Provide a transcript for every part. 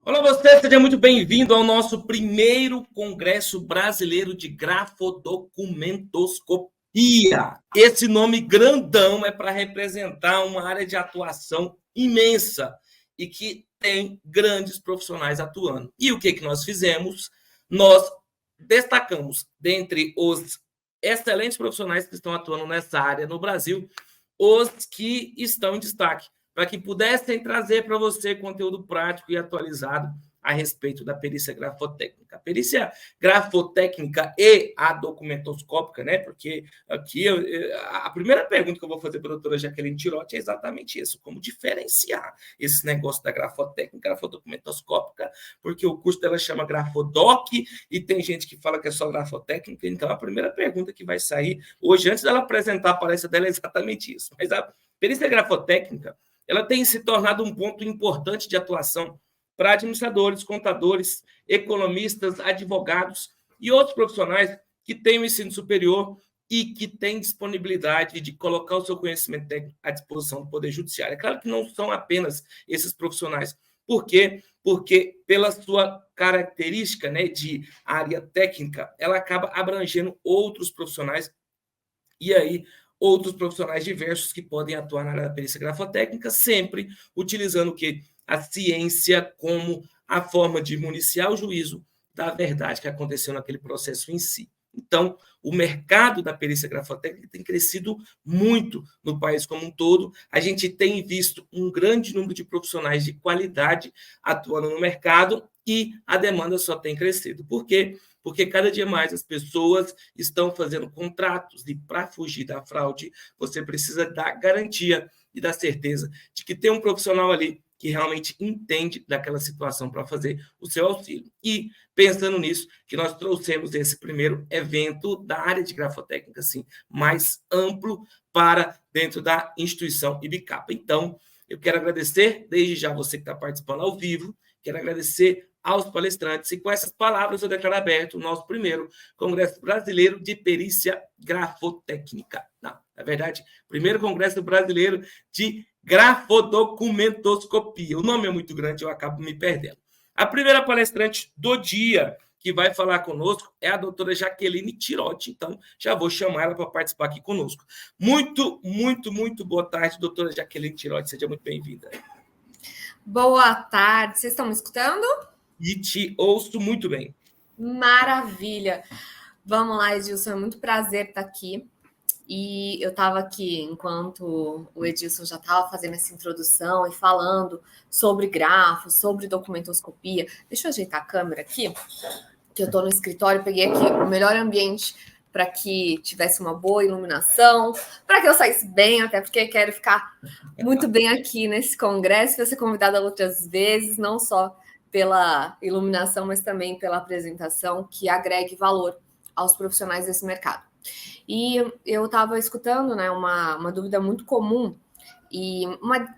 Olá, você, seja muito bem-vindo ao nosso primeiro Congresso Brasileiro de Grafodocumentoscopia. Esse nome grandão é para representar uma área de atuação imensa e que tem grandes profissionais atuando. E o que nós fizemos? Nós destacamos, dentre os excelentes profissionais que estão atuando nessa área no Brasil, os que estão em destaque, para que pudessem trazer para você conteúdo prático e atualizado a respeito da perícia grafotécnica. A perícia grafotécnica e a documentoscópica, né? Porque aqui a primeira pergunta que eu vou fazer para a doutora Jaqueline Tirotti é exatamente isso: como diferenciar esse negócio da grafotécnica, grafodocumentoscópica, porque o curso dela chama Grafodoc e tem gente que fala que é só grafotécnica. Então, a primeira pergunta que vai sair hoje, antes dela apresentar a palestra dela, é exatamente isso. Mas a perícia grafotécnica, ela tem se tornado um ponto importante de atuação para administradores, contadores, economistas, advogados e outros profissionais que têm o ensino superior e que têm disponibilidade de colocar o seu conhecimento técnico à disposição do Poder Judiciário. É claro que não são apenas esses profissionais. Por quê? Porque, pela sua característica, né, de área técnica, ela acaba abrangendo outros profissionais e aí outros profissionais diversos que podem atuar na área da perícia grafotécnica, sempre utilizando o quê? A ciência como a forma de municiar o juízo da verdade que aconteceu naquele processo em si. Então, o mercado da perícia grafotécnica tem crescido muito no país como um todo. A gente tem visto um grande número de profissionais de qualidade atuando no mercado e a demanda só tem crescido. Por quê? Porque cada dia mais as pessoas estão fazendo contratos e, para fugir da fraude, você precisa dar garantia e dar certeza de que tem um profissional ali que realmente entende daquela situação para fazer o seu auxílio. E, pensando nisso, que nós trouxemos esse primeiro evento da área de grafotécnica, assim, mais amplo para dentro da instituição Ibicapa. Então, eu quero agradecer, desde já, você que está participando ao vivo, quero agradecer aos palestrantes, e com essas palavras eu declaro aberto o nosso primeiro Congresso Brasileiro de Perícia Grafotécnica. Não, na verdade, primeiro Congresso Brasileiro de Grafodocumentoscopia. O nome é muito grande, eu acabo me perdendo. A primeira palestrante do dia que vai falar conosco é a doutora Jaqueline Tirotti, então já vou chamar ela para participar aqui conosco. Muito boa tarde, doutora Jaqueline Tirotti, seja muito bem-vinda. Boa tarde, vocês estão me escutando? E te ouço muito bem. Maravilha. Vamos lá, Edilson, é muito prazer estar aqui. E eu estava aqui, enquanto o Edilson já estava fazendo essa introdução e falando sobre grafos, sobre documentoscopia. Deixa eu ajeitar a câmera aqui, que eu estou no escritório, peguei aqui o melhor ambiente para que tivesse uma boa iluminação, para que eu saísse bem, até porque quero ficar muito bem aqui nesse congresso, para ser convidada outras vezes, não só pela iluminação, mas também pela apresentação, que agregue valor aos profissionais desse mercado. E eu estava escutando, né, uma dúvida muito comum, e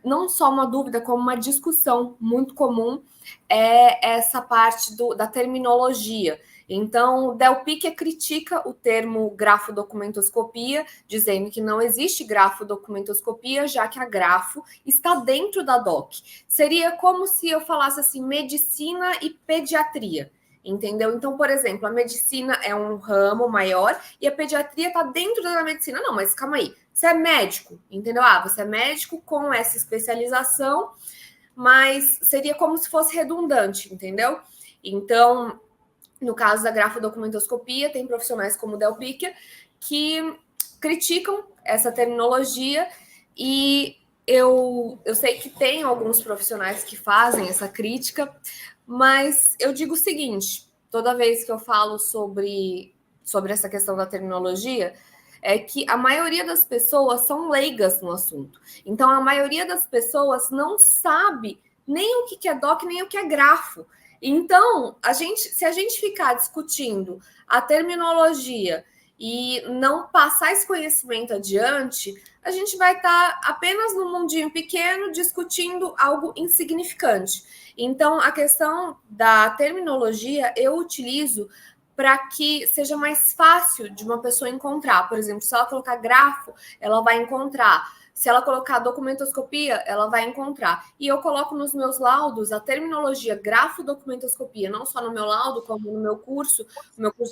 não só uma dúvida, como uma discussão muito comum, é essa parte da terminologia. Então, Delpicchia critica o termo grafodocumentoscopia, dizendo que não existe grafodocumentoscopia, já que a grafo está dentro da DOC. Seria como se eu falasse assim, medicina e pediatria. Entendeu? Então, por exemplo, a medicina é um ramo maior e a pediatria está dentro da medicina. Não, mas calma aí. Você é médico, entendeu? Você é médico com essa especialização, mas seria como se fosse redundante, entendeu? Então, no caso da grafodocumentoscopia, tem profissionais como o Delpicchia que criticam essa terminologia e eu sei que tem alguns profissionais que fazem essa crítica, mas eu digo o seguinte, toda vez que eu falo sobre essa questão da terminologia, é que a maioria das pessoas são leigas no assunto. Então, a maioria das pessoas não sabe nem o que é DOC, nem o que é grafo. Então, se a gente ficar discutindo a terminologia e não passar esse conhecimento adiante, a gente vai estar apenas num mundinho pequeno discutindo algo insignificante. Então, a questão da terminologia eu utilizo para que seja mais fácil de uma pessoa encontrar. Por exemplo, se ela colocar grafo, ela vai encontrar Se ela colocar documentoscopia, ela vai encontrar. E eu coloco nos meus laudos a terminologia grafodocumentoscopia, não só no meu laudo, como no meu curso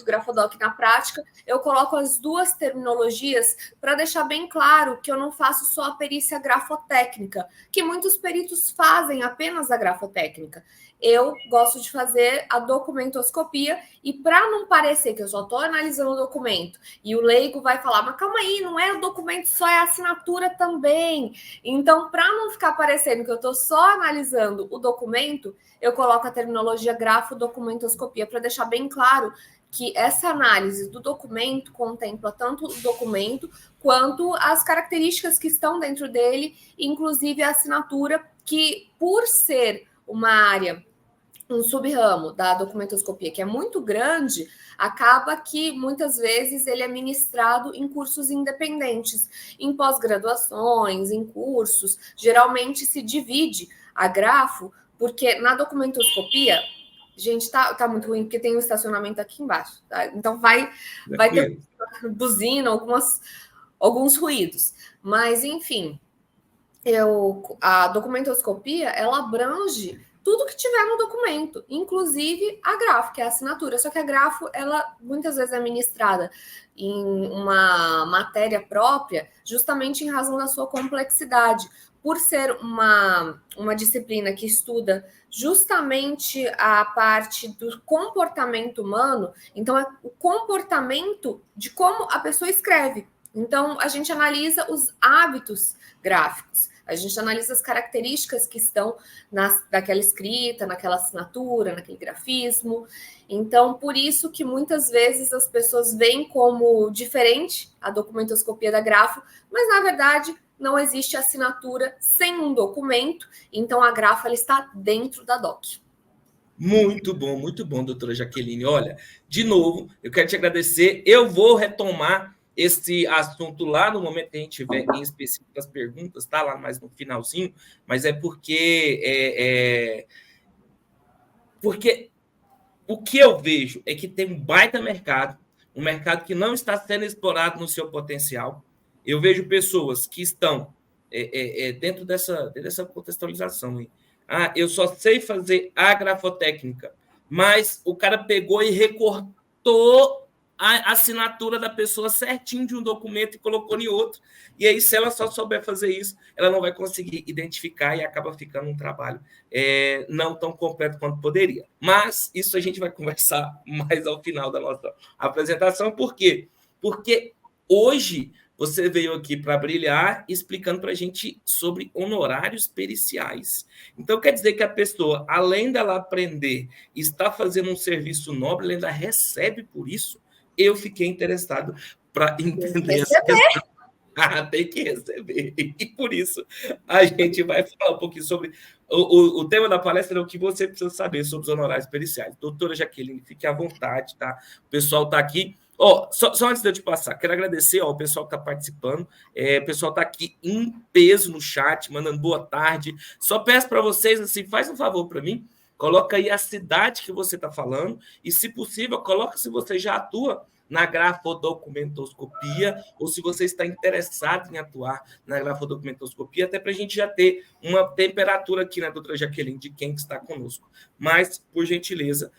Grafodoc na prática, eu coloco as duas terminologias para deixar bem claro que eu não faço só a perícia grafotécnica, que muitos peritos fazem apenas a grafotécnica. Eu gosto de fazer a documentoscopia e para não parecer que eu só estou analisando o documento e o leigo vai falar, mas calma aí, não é o documento, só é a assinatura também. Então, para não ficar parecendo que eu estou só analisando o documento, eu coloco a terminologia grafodocumentoscopia para deixar bem claro que essa análise do documento contempla tanto o documento quanto as características que estão dentro dele, inclusive a assinatura, que por ser uma área, um sub-ramo da documentoscopia que é muito grande, acaba que muitas vezes ele é ministrado em cursos independentes, em pós-graduações, em cursos. Geralmente se divide a grafo, porque na documentoscopia, gente, tá muito ruim, porque tem um estacionamento aqui embaixo, tá? Então vai ter buzina, alguns ruídos. Mas, enfim, a documentoscopia, ela abrange tudo que tiver no documento, inclusive a grafo, que é a assinatura. Só que a grafo, ela muitas vezes é ministrada em uma matéria própria, justamente em razão da sua complexidade. Por ser uma disciplina que estuda justamente a parte do comportamento humano, então é o comportamento de como a pessoa escreve. Então, a gente analisa os hábitos gráficos. A gente analisa as características que estão naquela escrita, naquela assinatura, naquele grafismo. Então, por isso que muitas vezes as pessoas veem como diferente a documentoscopia da grafo, mas na verdade não existe assinatura sem um documento, então a grafo ela está dentro da doc. Muito bom, doutora Jaqueline. Olha, de novo, eu quero te agradecer. Eu vou retomar esse assunto lá no momento que a gente tiver em específico as perguntas, tá? Lá mais no finalzinho, mas é porque porque o que eu vejo é que tem um baita mercado, um mercado que não está sendo explorado no seu potencial. Eu vejo pessoas que estão dentro dessa contextualização. Hein? Eu só sei fazer a grafotécnica, mas o cara pegou e recortou a assinatura da pessoa certinho de um documento e colocou em outro. E aí, se ela só souber fazer isso, ela não vai conseguir identificar e acaba ficando um trabalho não tão completo quanto poderia. Mas isso a gente vai conversar mais ao final da nossa apresentação. Por quê? Porque hoje você veio aqui para brilhar explicando para a gente sobre honorários periciais. Então, quer dizer que a pessoa, além dela aprender, está fazendo um serviço nobre, ela ainda recebe por isso? Eu fiquei interessado para entender essa questão. Tem que receber. E por isso a gente vai falar um pouquinho sobre o tema da palestra é o que você precisa saber sobre os honorários periciais. Doutora Jaqueline, fique à vontade, tá? O pessoal está aqui. Só antes de eu te passar, quero agradecer ao pessoal que está participando. O pessoal está aqui em peso no chat, mandando boa tarde. Só peço para vocês, assim, faz um favor para mim, coloca aí a cidade que você está falando e, se possível, coloca se você já atua na grafodocumentoscopia ou se você está interessado em atuar na grafodocumentoscopia, até para a gente já ter uma temperatura aqui na doutora Jaqueline de quem está conosco. Mas, por gentileza,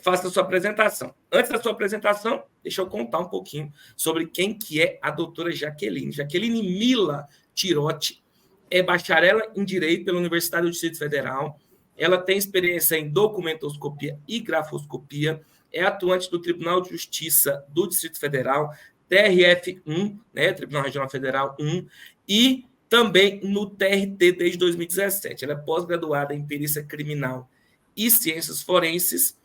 faça a sua apresentação. Antes da sua apresentação, deixa eu contar um pouquinho sobre quem que é a doutora Jaqueline. Jaqueline Mila Tirotti é bacharela em Direito pela Universidade do Distrito Federal. Ela tem experiência em documentoscopia e grafoscopia, é atuante do Tribunal de Justiça do Distrito Federal, TRF1, né, Tribunal Regional Federal 1, e também no TRT desde 2017. Ela é pós-graduada em Perícia Criminal e Ciências Forenses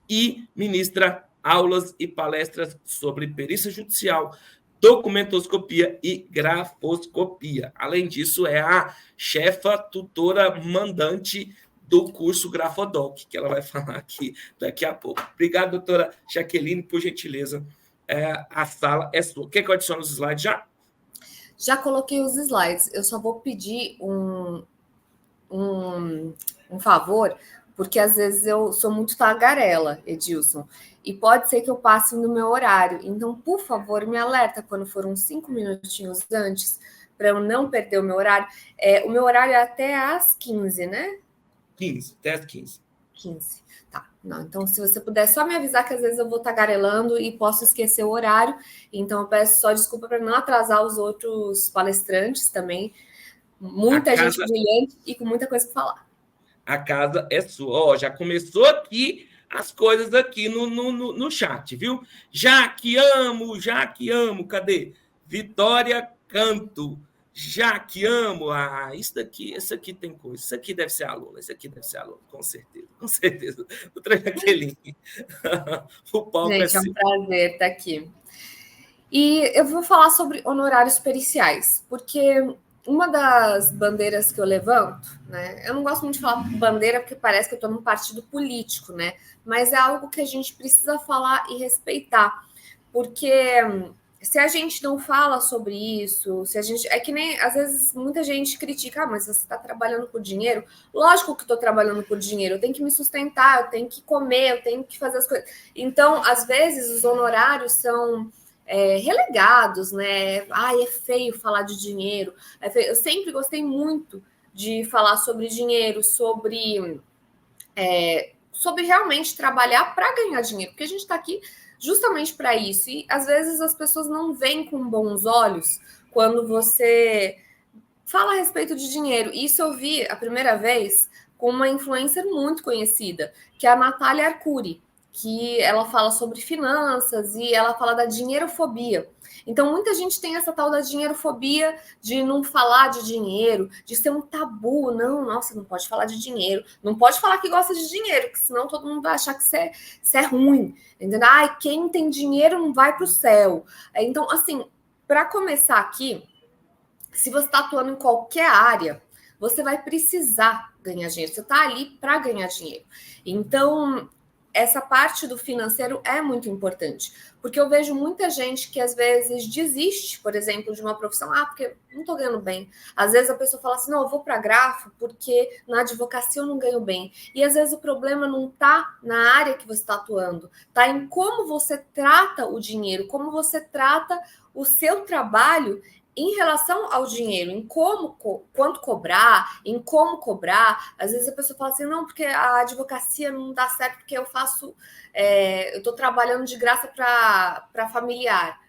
e ministra aulas e palestras sobre perícia judicial, documentoscopia e grafoscopia. Além disso, é a chefa tutora mandante do curso Grafodoc, que ela vai falar aqui daqui a pouco. Obrigado, doutora Jaqueline, por gentileza. A sala é sua. Quer que eu adicione os slides já? Já coloquei os slides. Eu só vou pedir um favor, porque às vezes eu sou muito tagarela, Edilson, e pode ser que eu passe no meu horário. Então, por favor, me alerta quando for uns 5 minutinhos antes, para eu não perder o meu horário. O meu horário é até às 15, né? 15, até às 15. 15. Tá. Não, então, se você puder só me avisar que às vezes eu vou tagarelando e posso esquecer o horário. Então, eu peço só desculpa para não atrasar os outros palestrantes também. Muita gente brilhante e com muita coisa para falar. A casa é sua. Já começou aqui as coisas aqui no chat, viu? Já que amo. Cadê? Vitória Canto. Já que amo. Isso aqui tem coisa. Isso aqui deve ser aluna. Com certeza. Com certeza. O tranqueirinho. O palco Gente, é um prazer estar aqui. E eu vou falar sobre honorários periciais, porque uma das bandeiras que eu levanto, né? Eu não gosto muito de falar bandeira porque parece que eu estou num partido político, né? Mas é algo que a gente precisa falar e respeitar, porque se a gente não fala sobre isso, se a gente. É que nem às vezes muita gente critica, mas você está trabalhando por dinheiro. Lógico que estou trabalhando por dinheiro, eu tenho que me sustentar, eu tenho que comer, eu tenho que fazer as coisas. Então, às vezes, os honorários são relegados, né? Ai, é feio falar de dinheiro. Eu sempre gostei muito de falar sobre dinheiro, sobre realmente trabalhar para ganhar dinheiro, porque a gente está aqui justamente para isso. E às vezes as pessoas não veem com bons olhos quando você fala a respeito de dinheiro. Isso eu vi a primeira vez com uma influencer muito conhecida, que é a Natália Arcuri, que ela fala sobre finanças e ela fala da dinheirofobia. Então, muita gente tem essa tal da dinheirofobia de não falar de dinheiro, de ser um tabu. Não, nossa, não pode falar de dinheiro. Não pode falar que gosta de dinheiro, porque senão todo mundo vai achar que isso é ruim. Entendeu? Ai, quem tem dinheiro não vai para o céu. Então, assim, para começar aqui, se você está atuando em qualquer área, você vai precisar ganhar dinheiro. Você está ali para ganhar dinheiro. Então, essa parte do financeiro é muito importante, porque eu vejo muita gente que às vezes desiste, por exemplo, de uma profissão, porque não estou ganhando bem. Às vezes a pessoa fala assim, não, eu vou para grafo porque na advocacia eu não ganho bem. E às vezes o problema não está na área que você está atuando, está em como você trata o dinheiro, como você trata o seu trabalho em relação ao dinheiro, em quanto cobrar, em como cobrar. Às vezes a pessoa fala assim, não, porque a advocacia não dá certo porque eu faço, eu estou trabalhando de graça para familiar.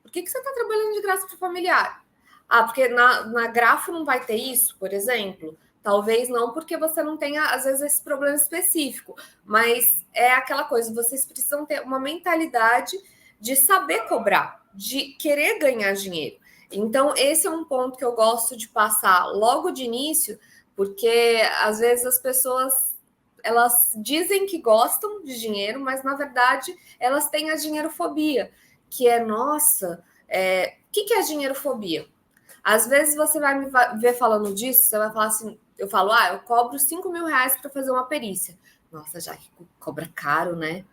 Por que você está trabalhando de graça para familiar? Porque na grafo não vai ter isso, por exemplo. Talvez não, porque você não tenha, às vezes, esse problema específico. Mas é aquela coisa, vocês precisam ter uma mentalidade de saber cobrar, de querer ganhar dinheiro. Então, esse é um ponto que eu gosto de passar logo de início, porque às vezes as pessoas elas dizem que gostam de dinheiro, mas na verdade elas têm a dinheirofobia, que é nossa, o que é dinheirofobia? Às vezes você vai me ver falando disso, você vai falar assim, eu falo, eu cobro R$5.000 para fazer uma perícia. Nossa, já que cobra caro, né?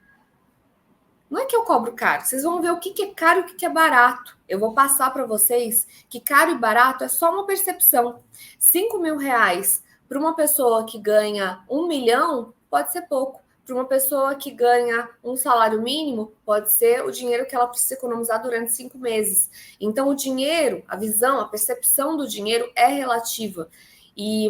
Não é que eu cobro caro, vocês vão ver o que é caro e o que é barato. Eu vou passar para vocês que caro e barato é só uma percepção. R$5.000 para uma pessoa que ganha 1 milhão pode ser pouco. Para uma pessoa que ganha um salário mínimo, pode ser o dinheiro que ela precisa economizar durante 5 meses. Então, o dinheiro, a visão, a percepção do dinheiro é relativa. E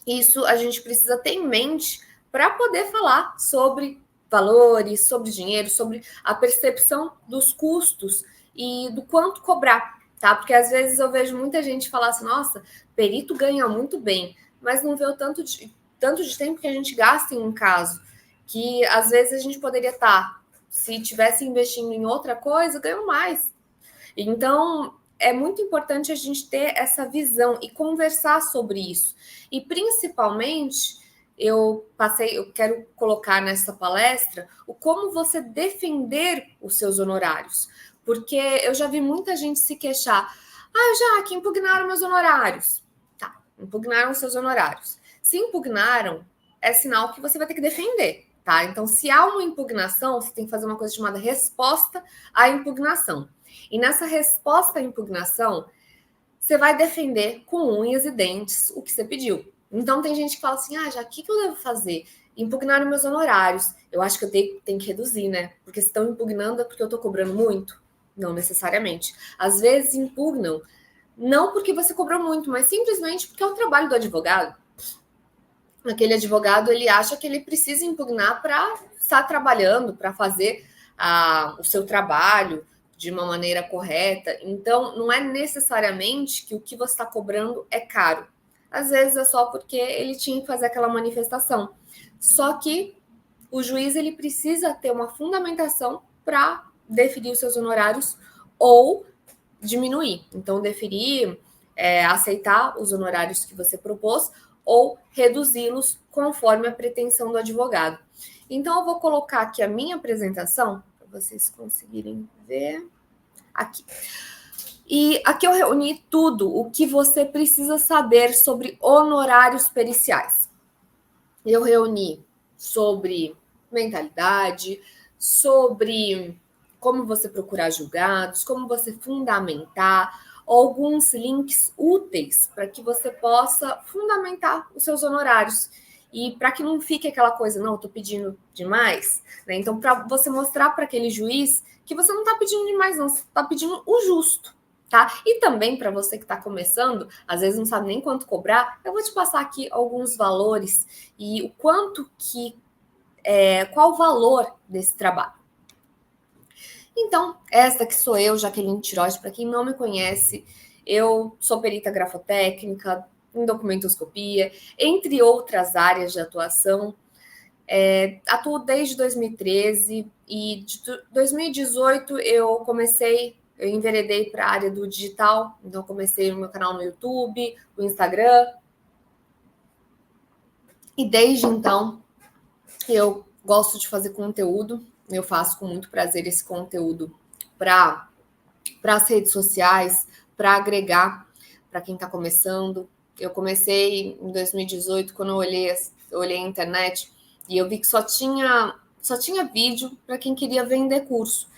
isso a gente precisa ter em mente para poder falar sobre valores, sobre dinheiro, sobre a percepção dos custos e do quanto cobrar, tá? Porque às vezes eu vejo muita gente falar assim, nossa, perito ganha muito bem, mas não vê o tanto de tempo que a gente gasta em um caso, que às vezes a gente poderia estar, se tivesse investindo em outra coisa, ganhando mais. Então, é muito importante a gente ter essa visão e conversar sobre isso. E principalmente, eu quero colocar nessa palestra o como você defender os seus honorários. Porque eu já vi muita gente se queixar. Já que impugnaram meus honorários. Tá, impugnaram seus honorários. Se impugnaram, é sinal que você vai ter que defender, tá? Então, se há uma impugnação, você tem que fazer uma coisa chamada resposta à impugnação. E nessa resposta à impugnação, você vai defender com unhas e dentes o que você pediu. Então, tem gente que fala assim, já, o que eu devo fazer? Impugnar meus honorários. Eu acho que eu tenho que reduzir, né? Porque se estão impugnando é porque eu estou cobrando muito? Não necessariamente. Às vezes impugnam Não porque você cobrou muito, mas simplesmente porque é o trabalho do advogado. Aquele advogado, ele acha que ele precisa impugnar para estar trabalhando, para fazer o seu trabalho de uma maneira correta. Então, não é necessariamente que o que você está cobrando é caro. Às vezes é só porque ele tinha que fazer aquela manifestação. Só que o juiz, ele precisa ter uma fundamentação para definir os seus honorários ou diminuir. Então, definir, aceitar os honorários que você propôs ou reduzi-los conforme a pretensão do advogado. Então, eu vou colocar aqui a minha apresentação, para vocês conseguirem ver. Aqui. E aqui eu reuni tudo o que você precisa saber sobre honorários periciais. Eu reuni sobre mentalidade, sobre como você procurar julgados, como você fundamentar, alguns links úteis para que você possa fundamentar os seus honorários. E para que não fique aquela coisa, não, eu estou pedindo demais, né? Então, para você mostrar para aquele juiz que você não está pedindo demais, não, você está pedindo o justo, tá? E também para você que está começando, às vezes não sabe nem quanto cobrar, eu vou te passar aqui alguns valores e o quanto que, qual o valor desse trabalho. Então, esta que sou eu, Jaqueline Tiroche, para quem não me conhece, eu sou perita grafotécnica, em documentoscopia, entre outras áreas de atuação. Atuo desde 2013 e de 2018 eu enveredei para a área do digital, então comecei o meu canal no YouTube, o Instagram, e desde então eu gosto de fazer conteúdo, eu faço com muito prazer esse conteúdo para as redes sociais, para agregar para quem está começando. Eu comecei em 2018, quando eu olhei a internet e eu vi que só tinha vídeo para quem queria vender curso.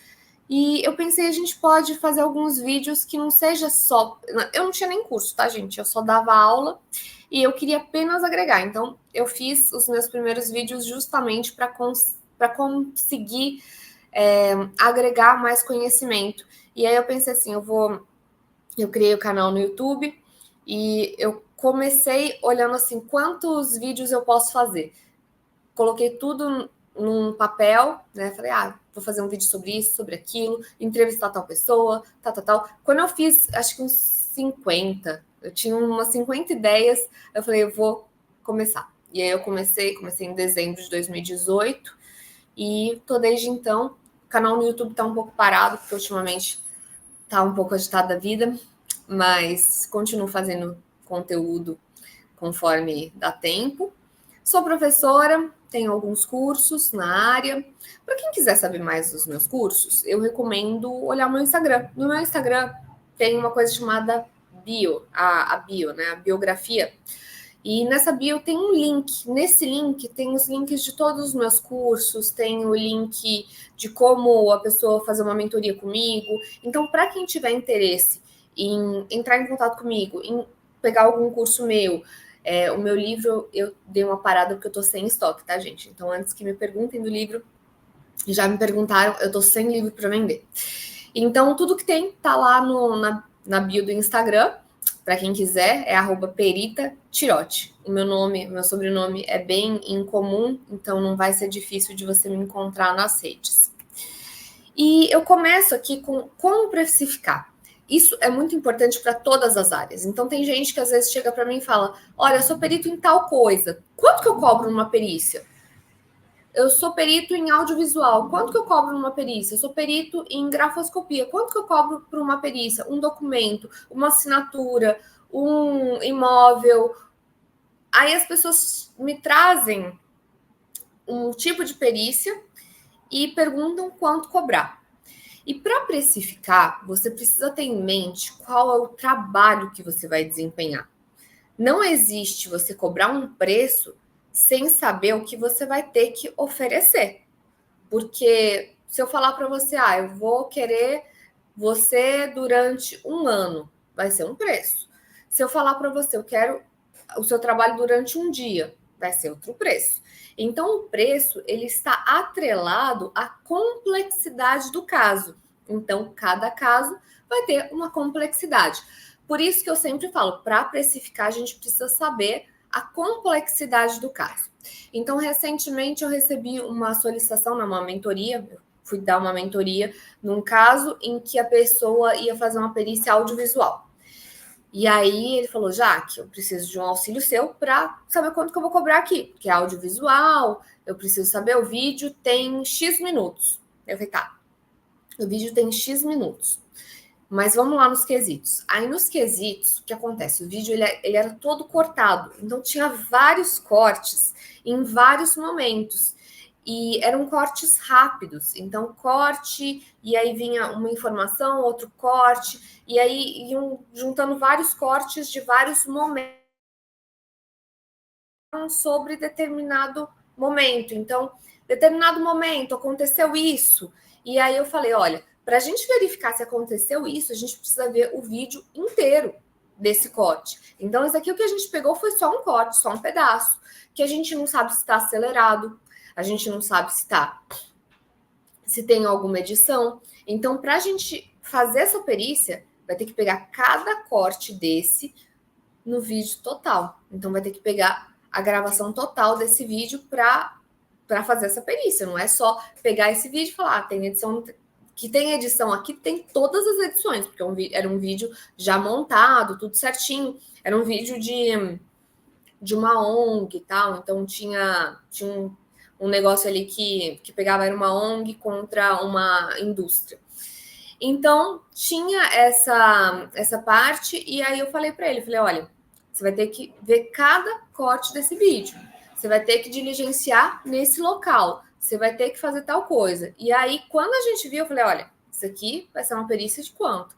E eu pensei, a gente pode fazer alguns vídeos que não seja só... Eu não tinha nem curso, tá, gente? Eu só dava aula e eu queria apenas agregar. Então, eu fiz os meus primeiros vídeos justamente para conseguir agregar mais conhecimento. E aí eu pensei assim, eu criei o canal no YouTube e eu comecei olhando assim, quantos vídeos eu posso fazer? Coloquei tudo num papel, né? Falei, vou fazer um vídeo sobre isso, sobre aquilo, entrevistar tal pessoa, tal. Quando eu fiz, acho que uns 50, eu tinha umas 50 ideias, eu falei, eu vou começar. E aí eu comecei em dezembro de 2018 e tô desde então. O canal no YouTube tá um pouco parado, porque ultimamente tá um pouco agitada a vida, mas continuo fazendo conteúdo conforme dá tempo. Sou professora, tenho alguns cursos na área. Para quem quiser saber mais dos meus cursos, eu recomendo olhar o meu Instagram. No meu Instagram tem uma coisa chamada bio, a bio, né? A biografia. E nessa bio tem um link. Nesse link tem os links de todos os meus cursos, tem o link de como a pessoa fazer uma mentoria comigo. Então, para quem tiver interesse em entrar em contato comigo, em pegar algum curso meu, o meu livro, eu dei uma parada porque eu tô sem estoque, tá, gente? Então, antes que me perguntem do livro, já me perguntaram, eu tô sem livro para vender. Então, tudo que tem tá lá na bio do Instagram. Para quem quiser, é @perita Tiroche. O meu sobrenome é bem incomum, então não vai ser difícil de você me encontrar nas redes. E eu começo aqui com como precificar. Isso é muito importante para todas as áreas. Então, tem gente que às vezes chega para mim e fala, olha, eu sou perito em tal coisa. Quanto que eu cobro numa perícia? Eu sou perito em audiovisual. Quanto que eu cobro numa perícia? Eu sou perito em grafoscopia. Quanto que eu cobro por uma perícia? Um documento, uma assinatura, um imóvel. Aí as pessoas me trazem um tipo de perícia e perguntam quanto cobrar. E para precificar, você precisa ter em mente qual é o trabalho que você vai desempenhar. Não existe você cobrar um preço sem saber o que você vai ter que oferecer. Porque se eu falar para você, eu vou querer você durante um ano, vai ser um preço. Se eu falar para você, eu quero o seu trabalho durante um dia, vai ser outro preço. Então, o preço, ele está atrelado à complexidade do caso. Então, cada caso vai ter uma complexidade. Por isso que eu sempre falo, para precificar, a gente precisa saber a complexidade do caso. Então, recentemente, eu recebi uma solicitação numa mentoria, eu fui dar uma mentoria num caso em que a pessoa ia fazer uma perícia audiovisual. E aí ele falou, Jaque, eu preciso de um auxílio seu para saber quanto que eu vou cobrar aqui, porque é audiovisual, eu preciso saber, o vídeo tem X minutos. Eu falei, tá, o vídeo tem X minutos. Mas vamos lá nos quesitos. Aí nos quesitos, o que acontece? O vídeo ele era todo cortado, então tinha vários cortes em vários momentos. E eram cortes rápidos, então corte, e aí vinha uma informação, outro corte, e aí iam juntando vários cortes de vários momentos sobre determinado momento. Então, determinado momento aconteceu isso, e aí eu falei, olha, para a gente verificar se aconteceu isso, a gente precisa ver o vídeo inteiro desse corte. Então, isso aqui o que a gente pegou foi só um corte, só um pedaço, que a gente não sabe se está acelerado, a gente não sabe se tem alguma edição. Então, para a gente fazer essa perícia, vai ter que pegar cada corte desse no vídeo total. Então, vai ter que pegar a gravação total desse vídeo para fazer essa perícia. Não é só pegar esse vídeo e falar, tem edição que tem edição aqui, tem todas as edições, porque era um vídeo já montado, tudo certinho. Era um vídeo de uma ONG e tal, então tinha um negócio ali que pegava, era uma ONG contra uma indústria. Então, tinha essa parte, e aí eu falei para ele, falei, olha, você vai ter que ver cada corte desse vídeo, você vai ter que diligenciar nesse local, você vai ter que fazer tal coisa. E aí, quando a gente viu, eu falei, olha, isso aqui vai ser uma perícia de quanto?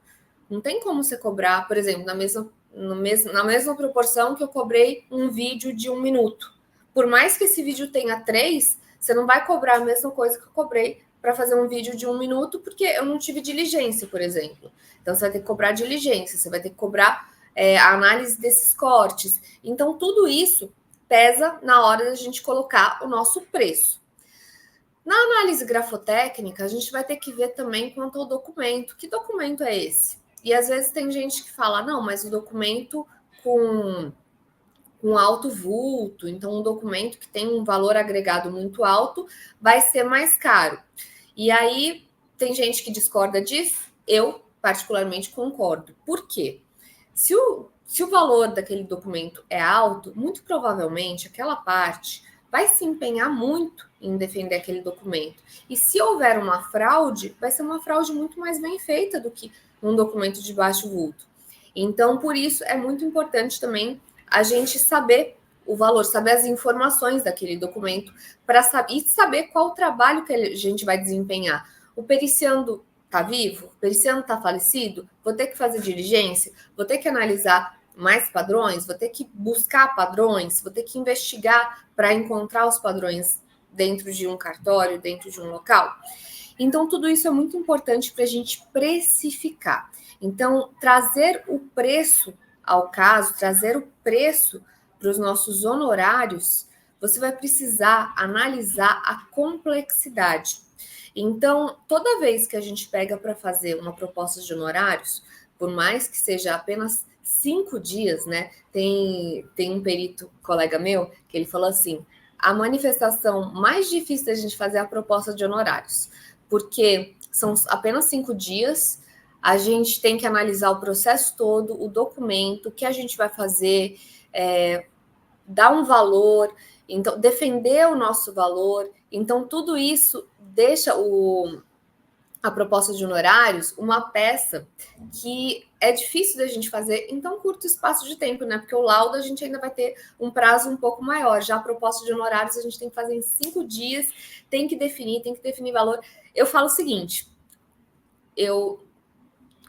Não tem como você cobrar, por exemplo, na mesma proporção que eu cobrei um vídeo de 1 minuto. Por mais que esse vídeo tenha 3, você não vai cobrar a mesma coisa que eu cobrei para fazer um vídeo de 1 minuto, porque eu não tive diligência, por exemplo. Então, você vai ter que cobrar diligência, você vai ter que cobrar a análise desses cortes. Então, tudo isso pesa na hora da gente colocar o nosso preço. Na análise grafotécnica, a gente vai ter que ver também quanto ao documento. Que documento é esse? E às vezes tem gente que fala, não, mas o documento com alto vulto, então um documento que tem um valor agregado muito alto vai ser mais caro. E aí tem gente que discorda disso, eu particularmente concordo. Por quê? Se o valor daquele documento é alto, muito provavelmente aquela parte vai se empenhar muito em defender aquele documento. E se houver uma fraude, vai ser uma fraude muito mais bem feita do que um documento de baixo vulto. Então, por isso, é muito importante também a gente saber o valor, saber as informações daquele documento, para saber qual o trabalho que a gente vai desempenhar. O periciando está vivo? O periciando está falecido? Vou ter que fazer diligência? Vou ter que analisar mais padrões? Vou ter que buscar padrões? Vou ter que investigar para encontrar os padrões dentro de um cartório, dentro de um local? Então, tudo isso é muito importante para a gente precificar. Então, trazer o preço ao caso, trazer o preço para os nossos honorários, você vai precisar analisar a complexidade. Então, toda vez que a gente pega para fazer uma proposta de honorários, por mais que seja apenas 5 dias, né? Tem um perito, colega meu, que ele falou assim, a manifestação mais difícil da gente fazer é a proposta de honorários, porque são apenas 5 dias, a gente tem que analisar o processo todo, o documento, o que a gente vai fazer, dar um valor, então defender o nosso valor. Então, tudo isso deixa a proposta de honorários uma peça que é difícil da gente fazer em tão curto espaço de tempo, né? Porque o laudo a gente ainda vai ter um prazo um pouco maior. Já a proposta de honorários a gente tem que fazer em 5 dias, tem que definir valor. Eu falo o seguinte,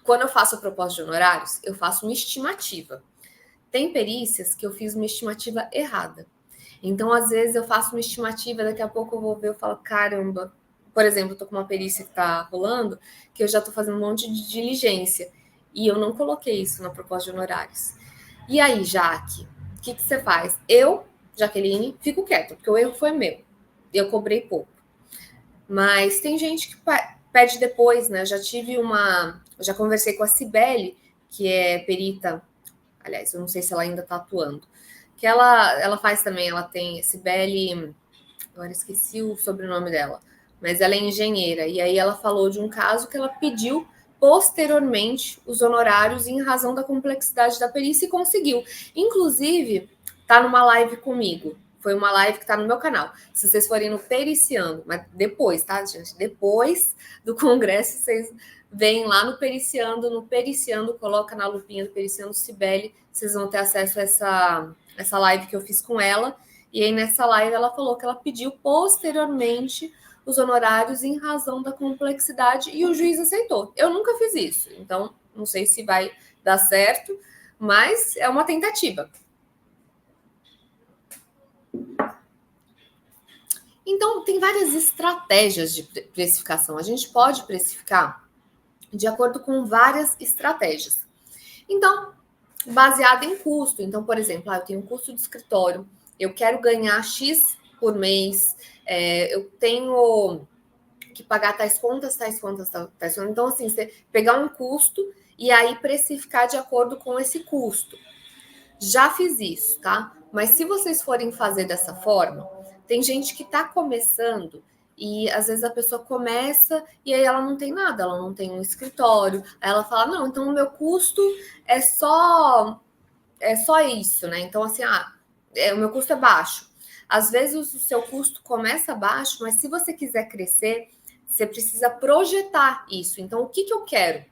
quando eu faço a proposta de honorários, eu faço uma estimativa. Tem perícias que eu fiz uma estimativa errada. Então, às vezes, eu faço uma estimativa, daqui a pouco eu vou ver, eu falo, caramba, por exemplo, eu tô com uma perícia que tá rolando, que eu já tô fazendo um monte de diligência, e eu não coloquei isso na proposta de honorários. E aí, Jaque, o que você faz? Eu, Jaqueline, fico quieta, porque o erro foi meu. Eu cobrei pouco. Mas tem gente que pede depois, né? Já conversei com a Cibele, que é perita, aliás, eu não sei se ela ainda está atuando, que ela faz também, ela tem Cibele, agora esqueci o sobrenome dela, mas ela é engenheira, e aí ela falou de um caso que ela pediu posteriormente os honorários em razão da complexidade da perícia e conseguiu. Inclusive, tá numa live comigo. Foi uma live que tá no meu canal. Se vocês forem no Periciando, mas depois, tá, gente? Depois do congresso, vocês vêm lá no Periciando, coloca na lupinha do Periciando Cibele, vocês vão ter acesso a essa live que eu fiz com ela. E aí, nessa live, ela falou que ela pediu posteriormente os honorários em razão da complexidade e o juiz aceitou. Eu nunca fiz isso, então não sei se vai dar certo, mas é uma tentativa. Então, tem várias estratégias de precificação. A gente pode precificar de acordo com várias estratégias. Então, baseado em custo. Então, por exemplo, eu tenho um custo de escritório, eu quero ganhar X por mês, eu tenho que pagar tais contas. Então, assim, você pegar um custo e aí precificar de acordo com esse custo. Já fiz isso, tá? Mas se vocês forem fazer dessa forma, tem gente que tá começando e às vezes a pessoa começa e aí ela não tem nada, ela não tem um escritório, aí ela fala, não, então o meu custo é só isso, né? Então, assim, o meu custo é baixo. Às vezes o seu custo começa baixo, mas se você quiser crescer, você precisa projetar isso. Então, o que eu quero?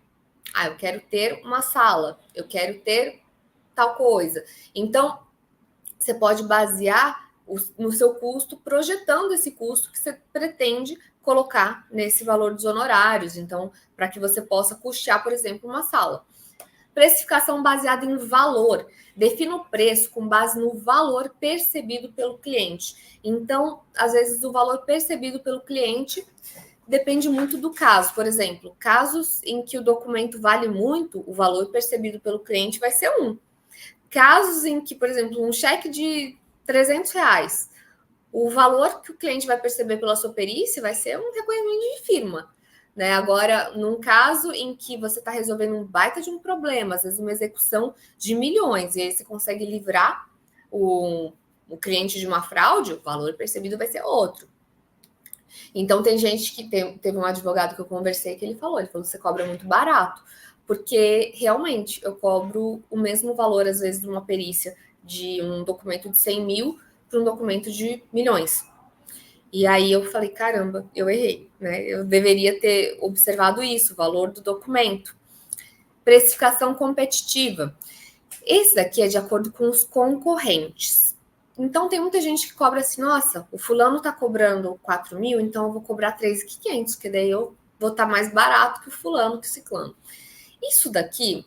Eu quero ter uma sala, eu quero ter tal coisa. Então, você pode basear no seu custo, projetando esse custo que você pretende colocar nesse valor dos honorários. Então, para que você possa custear, por exemplo, uma sala. Precificação baseada em valor. Defina o preço com base no valor percebido pelo cliente. Então, às vezes, o valor percebido pelo cliente depende muito do caso. Por exemplo, casos em que o documento vale muito, o valor percebido pelo cliente vai ser 1. Casos em que, por exemplo, um cheque de R$300, o valor que o cliente vai perceber pela sua perícia vai ser um reconhecimento de firma. Né? Agora, num caso em que você está resolvendo um baita de um problema, às vezes uma execução de milhões, e aí você consegue livrar o cliente de uma fraude, o valor percebido vai ser outro. Então, tem gente que teve um advogado que eu conversei que ele falou que você cobra muito barato, porque realmente eu cobro o mesmo valor, às vezes, de uma perícia de um documento de 100 mil para um documento de milhões. E aí eu falei, caramba, eu errei, né? Eu deveria ter observado isso, o valor do documento. Precificação competitiva. Esse daqui é de acordo com os concorrentes. Então, tem muita gente que cobra assim, nossa, o fulano tá cobrando 4 mil, então eu vou cobrar 3.500, que daí eu vou estar mais barato que o fulano, que o ciclano. Isso daqui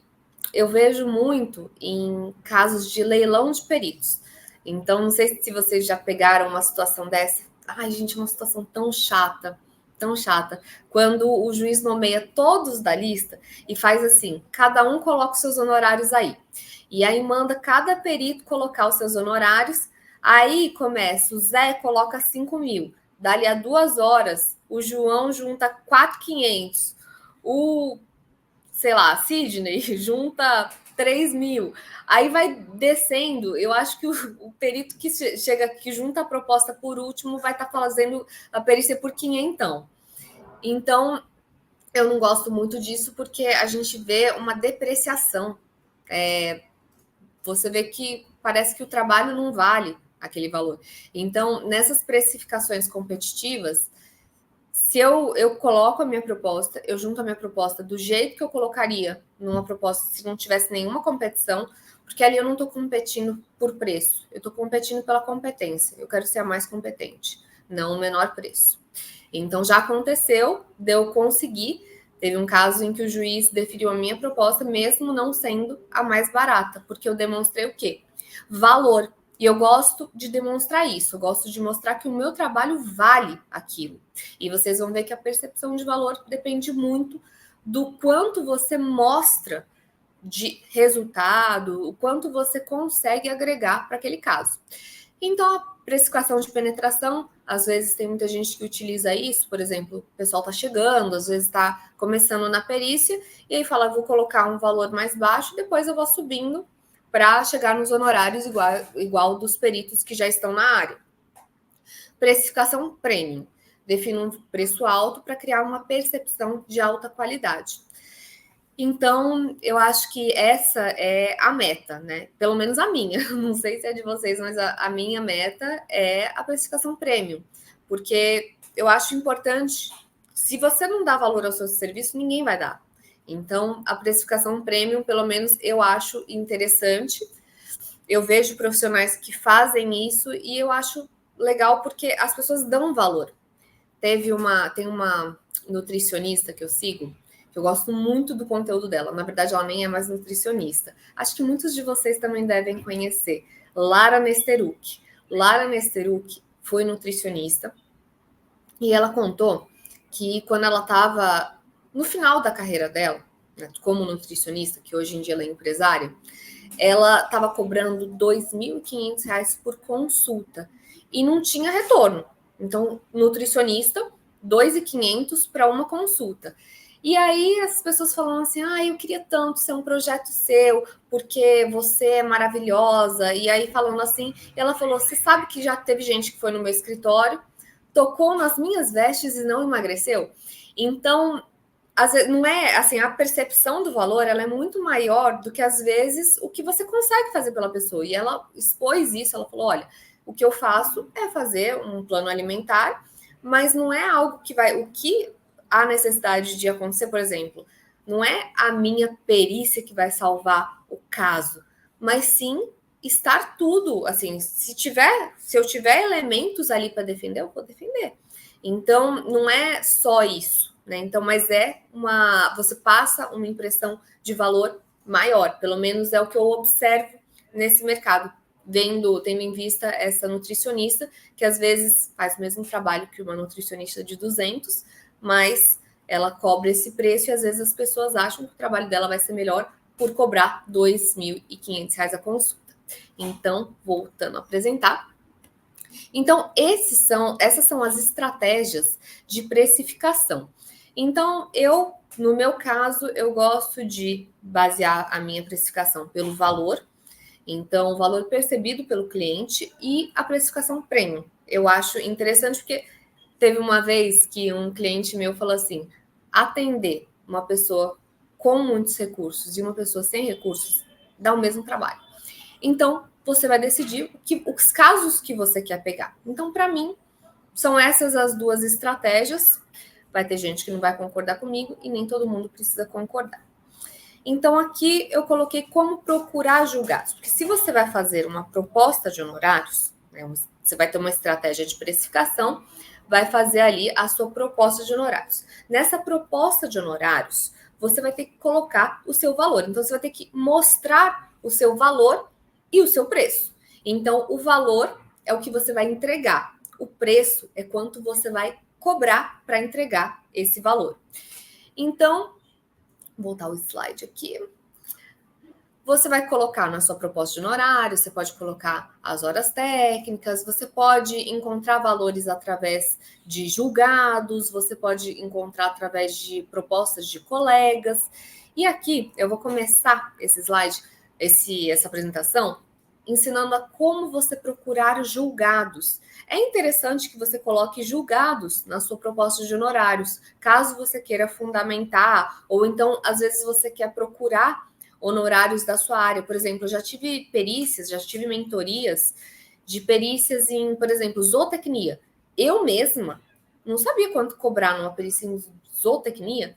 eu vejo muito em casos de leilão de peritos. Então, não sei se vocês já pegaram uma situação dessa. Ai, gente, uma situação tão chata, quando o juiz nomeia todos da lista e faz assim, cada um coloca os seus honorários aí. E aí manda cada perito colocar os seus honorários. Aí começa, o Zé coloca 5 mil. Dali a 2 horas, o João junta 4.500. O, sei lá, Sidney junta 3 mil. Aí vai descendo. Eu acho que o perito que chega, que junta a proposta por último, vai estar fazendo a perícia por 500. Então, eu não gosto muito disso, porque a gente vê uma depreciação. Você vê que parece que o trabalho não vale aquele valor. Então, nessas precificações competitivas, se eu coloco a minha proposta, eu junto a minha proposta do jeito que eu colocaria numa proposta se não tivesse nenhuma competição, porque ali eu não estou competindo por preço, eu estou competindo pela competência. Eu quero ser a mais competente, não o menor preço. Então, já aconteceu de eu conseguir. Teve um caso em que o juiz deferiu a minha proposta, mesmo não sendo a mais barata, porque eu demonstrei o quê? Valor. E eu gosto de demonstrar isso, eu gosto de mostrar que o meu trabalho vale aquilo. E vocês vão ver que a percepção de valor depende muito do quanto você mostra de resultado, o quanto você consegue agregar para aquele caso. Então, Precificação de penetração, às vezes tem muita gente que utiliza isso, por exemplo, o pessoal está chegando, às vezes está começando na perícia, e aí fala, vou colocar um valor mais baixo, depois eu vou subindo para chegar nos honorários igual dos peritos que já estão na área. Precificação premium, define um preço alto para criar uma percepção de alta qualidade. Então, eu acho que essa é a meta, né? Pelo menos a minha. Não sei se é de vocês, mas a minha meta é a precificação premium. Porque eu acho importante, se você não dá valor ao seu serviço, ninguém vai dar. Então, a precificação premium, pelo menos, eu acho interessante. Eu vejo profissionais que fazem isso e eu acho legal porque as pessoas dão valor. Tem uma nutricionista que eu sigo, que eu gosto muito do conteúdo dela. Na verdade, ela nem é mais nutricionista. Acho que muitos de vocês também devem conhecer. Lara Nesteruk. Lara Nesteruk foi nutricionista e ela contou que quando ela estava no final da carreira dela, né, como nutricionista, que hoje em dia ela é empresária, ela estava cobrando R$ 2.500 por consulta e não tinha retorno. Então, nutricionista, R$ 2.500 para uma consulta. E aí as pessoas falam assim, eu queria tanto ser um projeto seu, porque você é maravilhosa. E aí falando assim, ela falou, você sabe que já teve gente que foi no meu escritório, tocou nas minhas vestes e não emagreceu? Então, às vezes, não é assim, a percepção do valor ela é muito maior do que às vezes o que você consegue fazer pela pessoa. E ela expôs isso, ela falou: olha, o que eu faço é fazer um plano alimentar, mas não é algo que vai. O que há necessidade de acontecer, por exemplo, não é a minha perícia que vai salvar o caso, mas sim estar tudo assim. Se eu tiver elementos ali para defender, eu vou defender. Então, não é só isso. Né? Então, mas você passa uma impressão de valor maior, pelo menos é o que eu observo nesse mercado, tendo em vista essa nutricionista, que às vezes faz o mesmo trabalho que uma nutricionista de 200, mas ela cobra esse preço e às vezes as pessoas acham que o trabalho dela vai ser melhor por cobrar R$ 2.500 a consulta. Então, voltando a apresentar, então, essas são as estratégias de precificação. Então, no meu caso, eu gosto de basear a minha precificação pelo valor. Então, o valor percebido pelo cliente e a precificação premium. Eu acho interessante porque teve uma vez que um cliente meu falou assim, atender uma pessoa com muitos recursos e uma pessoa sem recursos dá o mesmo trabalho. Então, você vai decidir os casos que você quer pegar. Então, para mim, são essas as duas estratégias. Vai ter gente que não vai concordar comigo e nem todo mundo precisa concordar. Então, aqui eu coloquei como procurar julgados. Porque se você vai fazer uma proposta de honorários, né, você vai ter uma estratégia de precificação, vai fazer ali a sua proposta de honorários. Nessa proposta de honorários, você vai ter que colocar o seu valor. Então, você vai ter que mostrar o seu valor e o seu preço. Então, o valor é o que você vai entregar. O preço é quanto você vai cobrar para entregar esse valor. Então, vou voltar o slide aqui. Você vai colocar na sua proposta de honorário, você pode colocar as horas técnicas, você pode encontrar valores através de julgados, você pode encontrar através de propostas de colegas. E aqui eu vou começar esse slide, essa apresentação, ensinando a como você procurar julgados. É interessante que você coloque julgados na sua proposta de honorários, caso você queira fundamentar, ou então, às vezes, você quer procurar honorários da sua área. Por exemplo, eu já tive perícias, já tive mentorias de perícias em, por exemplo, zootecnia. Eu mesma não sabia quanto cobrar numa perícia em zootecnia.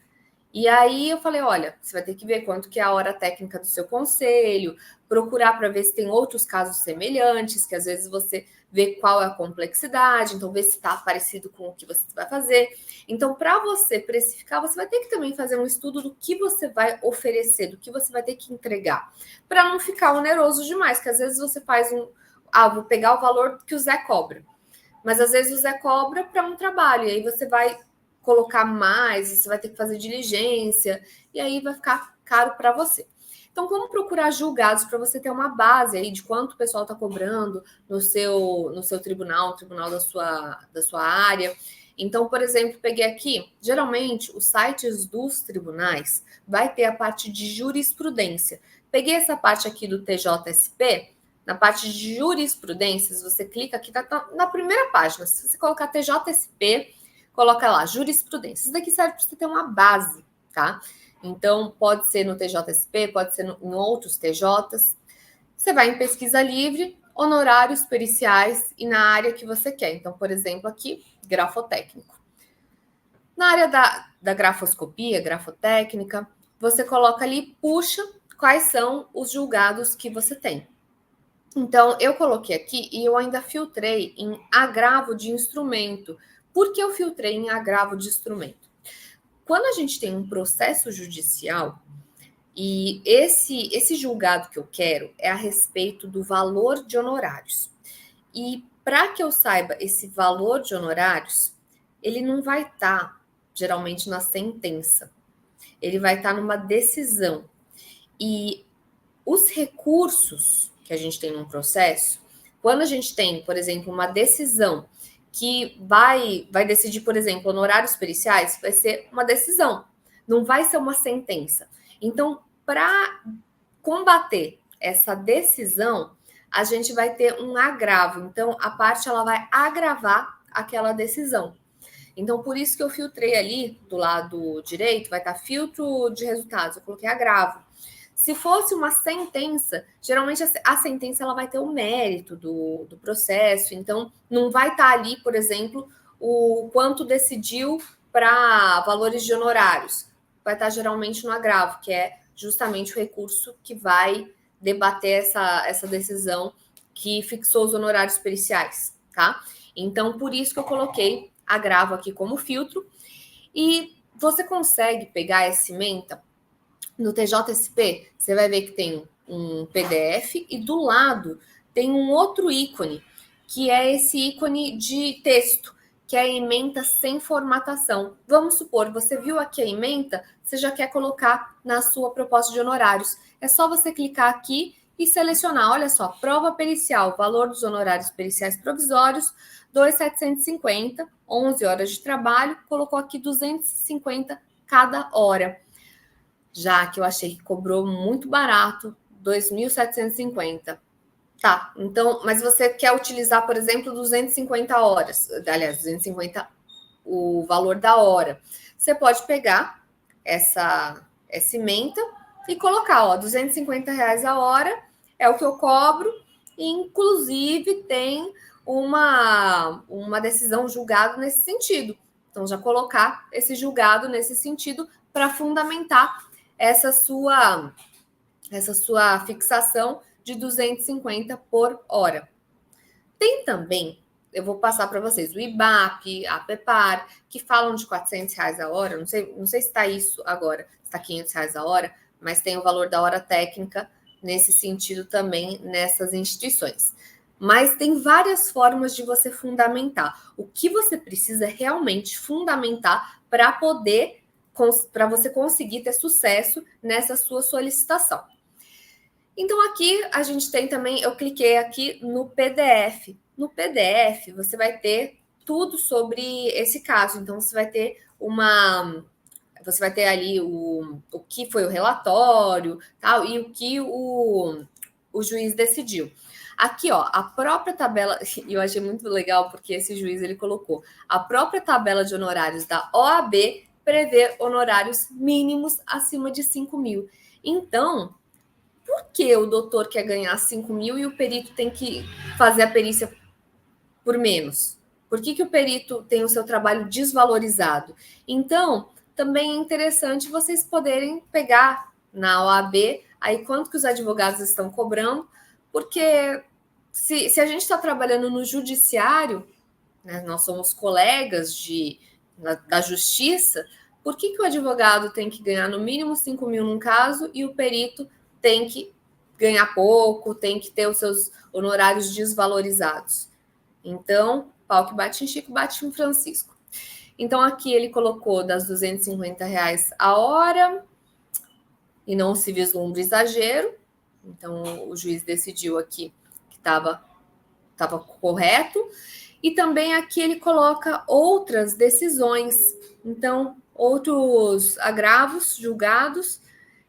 E aí eu falei, olha, você vai ter que ver quanto que é a hora técnica do seu conselho, procurar para ver se tem outros casos semelhantes, que às vezes você vê qual é a complexidade, então ver se está parecido com o que você vai fazer. Então, para você precificar, você vai ter que também fazer um estudo do que você vai oferecer, do que você vai ter que entregar, para não ficar oneroso demais, que às vezes você faz vou pegar o valor que o Zé cobra. Mas às vezes o Zé cobra para um trabalho, e aí você vai colocar mais, você vai ter que fazer diligência, e aí vai ficar caro para você. Então, como procurar julgados para você ter uma base aí de quanto o pessoal está cobrando no seu tribunal, no tribunal da sua área. Então, por exemplo, peguei aqui, geralmente os sites dos tribunais vai ter a parte de jurisprudência. Peguei essa parte aqui do TJSP, na parte de jurisprudências, você clica aqui, tá na primeira página. Se você colocar TJSP, coloca lá, jurisprudência. Isso daqui serve para você ter uma base, tá? Então, pode ser no TJSP, pode ser em outros TJs. Você vai em pesquisa livre, honorários periciais e na área que você quer. Então, por exemplo, aqui, grafotécnico. Na área da grafoscopia, grafotécnica, você coloca ali, puxa quais são os julgados que você tem. Então, eu coloquei aqui e eu ainda filtrei em agravo de instrumento. Por que eu filtrei em agravo de instrumento? Quando a gente tem um processo judicial, e esse julgado que eu quero é a respeito do valor de honorários. E para que eu saiba esse valor de honorários, ele não vai estar, geralmente, na sentença. Ele vai estar numa decisão. E os recursos que a gente tem num processo, quando a gente tem, por exemplo, uma decisão que vai decidir, por exemplo, honorários periciais, vai ser uma decisão, não vai ser uma sentença. Então, para combater essa decisão, a gente vai ter um agravo. Então, a parte ela vai agravar aquela decisão. Então, por isso que eu filtrei ali do lado direito, vai estar filtro de resultados, eu coloquei agravo. Se fosse uma sentença, geralmente a sentença ela vai ter o mérito do processo, então não vai estar ali, por exemplo, o quanto decidiu para valores de honorários. Vai estar geralmente no agravo, que é justamente o recurso que vai debater essa decisão que fixou os honorários periciais, tá? Então, por isso que eu coloquei agravo aqui como filtro. E você consegue pegar esse menta no TJSP, você vai ver que tem um PDF e do lado tem um outro ícone, que é esse ícone de texto, que é a ementa sem formatação. Vamos supor, você viu aqui a ementa, você já quer colocar na sua proposta de honorários. É só você clicar aqui e selecionar, olha só, prova pericial, valor dos honorários periciais provisórios, 2.750, 11 horas de trabalho, colocou aqui 250 cada hora. Já que eu achei que cobrou muito barato, 2.750. Tá, então, mas você quer utilizar, por exemplo, 250 horas, aliás, 250 o valor da hora. Você pode pegar essa ementa e colocar, ó, R$ 250 a hora é o que eu cobro, e inclusive tem uma decisão julgado nesse sentido. Então, já colocar esse julgado nesse sentido para fundamentar essa sua fixação de 250 por hora. Tem também, eu vou passar para vocês, o IBAP, a PEPAR, que falam de R$ 400 a hora, não sei se está isso agora, está R$ 500 a hora, mas tem o valor da hora técnica nesse sentido também nessas instituições. Mas tem várias formas de você fundamentar. O que você precisa realmente fundamentar para você conseguir ter sucesso nessa sua solicitação. Então, aqui a gente tem também, eu cliquei aqui no PDF. No PDF, você vai ter tudo sobre esse caso. Então, você vai ter ali o que foi o relatório, tal, e o que o juiz decidiu. Aqui, ó, a própria tabela, e eu achei muito legal porque esse juiz ele colocou, a própria tabela de honorários da OAB prevê honorários mínimos acima de 5 mil. Então, por que o doutor quer ganhar 5 mil e o perito tem que fazer a perícia por menos? Por que o perito tem o seu trabalho desvalorizado? Então, também é interessante vocês poderem pegar na OAB aí quanto que os advogados estão cobrando, porque se a gente está trabalhando no judiciário, né, nós somos colegas da justiça, por que o advogado tem que ganhar no mínimo 5 mil num caso e o perito tem que ganhar pouco, tem que ter os seus honorários desvalorizados? Então, pau que bate em Chico, bate em Francisco. Então, aqui ele colocou das R$ 250 a hora. e não se vislumbra exagero. Então, o juiz decidiu aqui que estava correto. E também aqui ele coloca outras decisões. Então, outros agravos julgados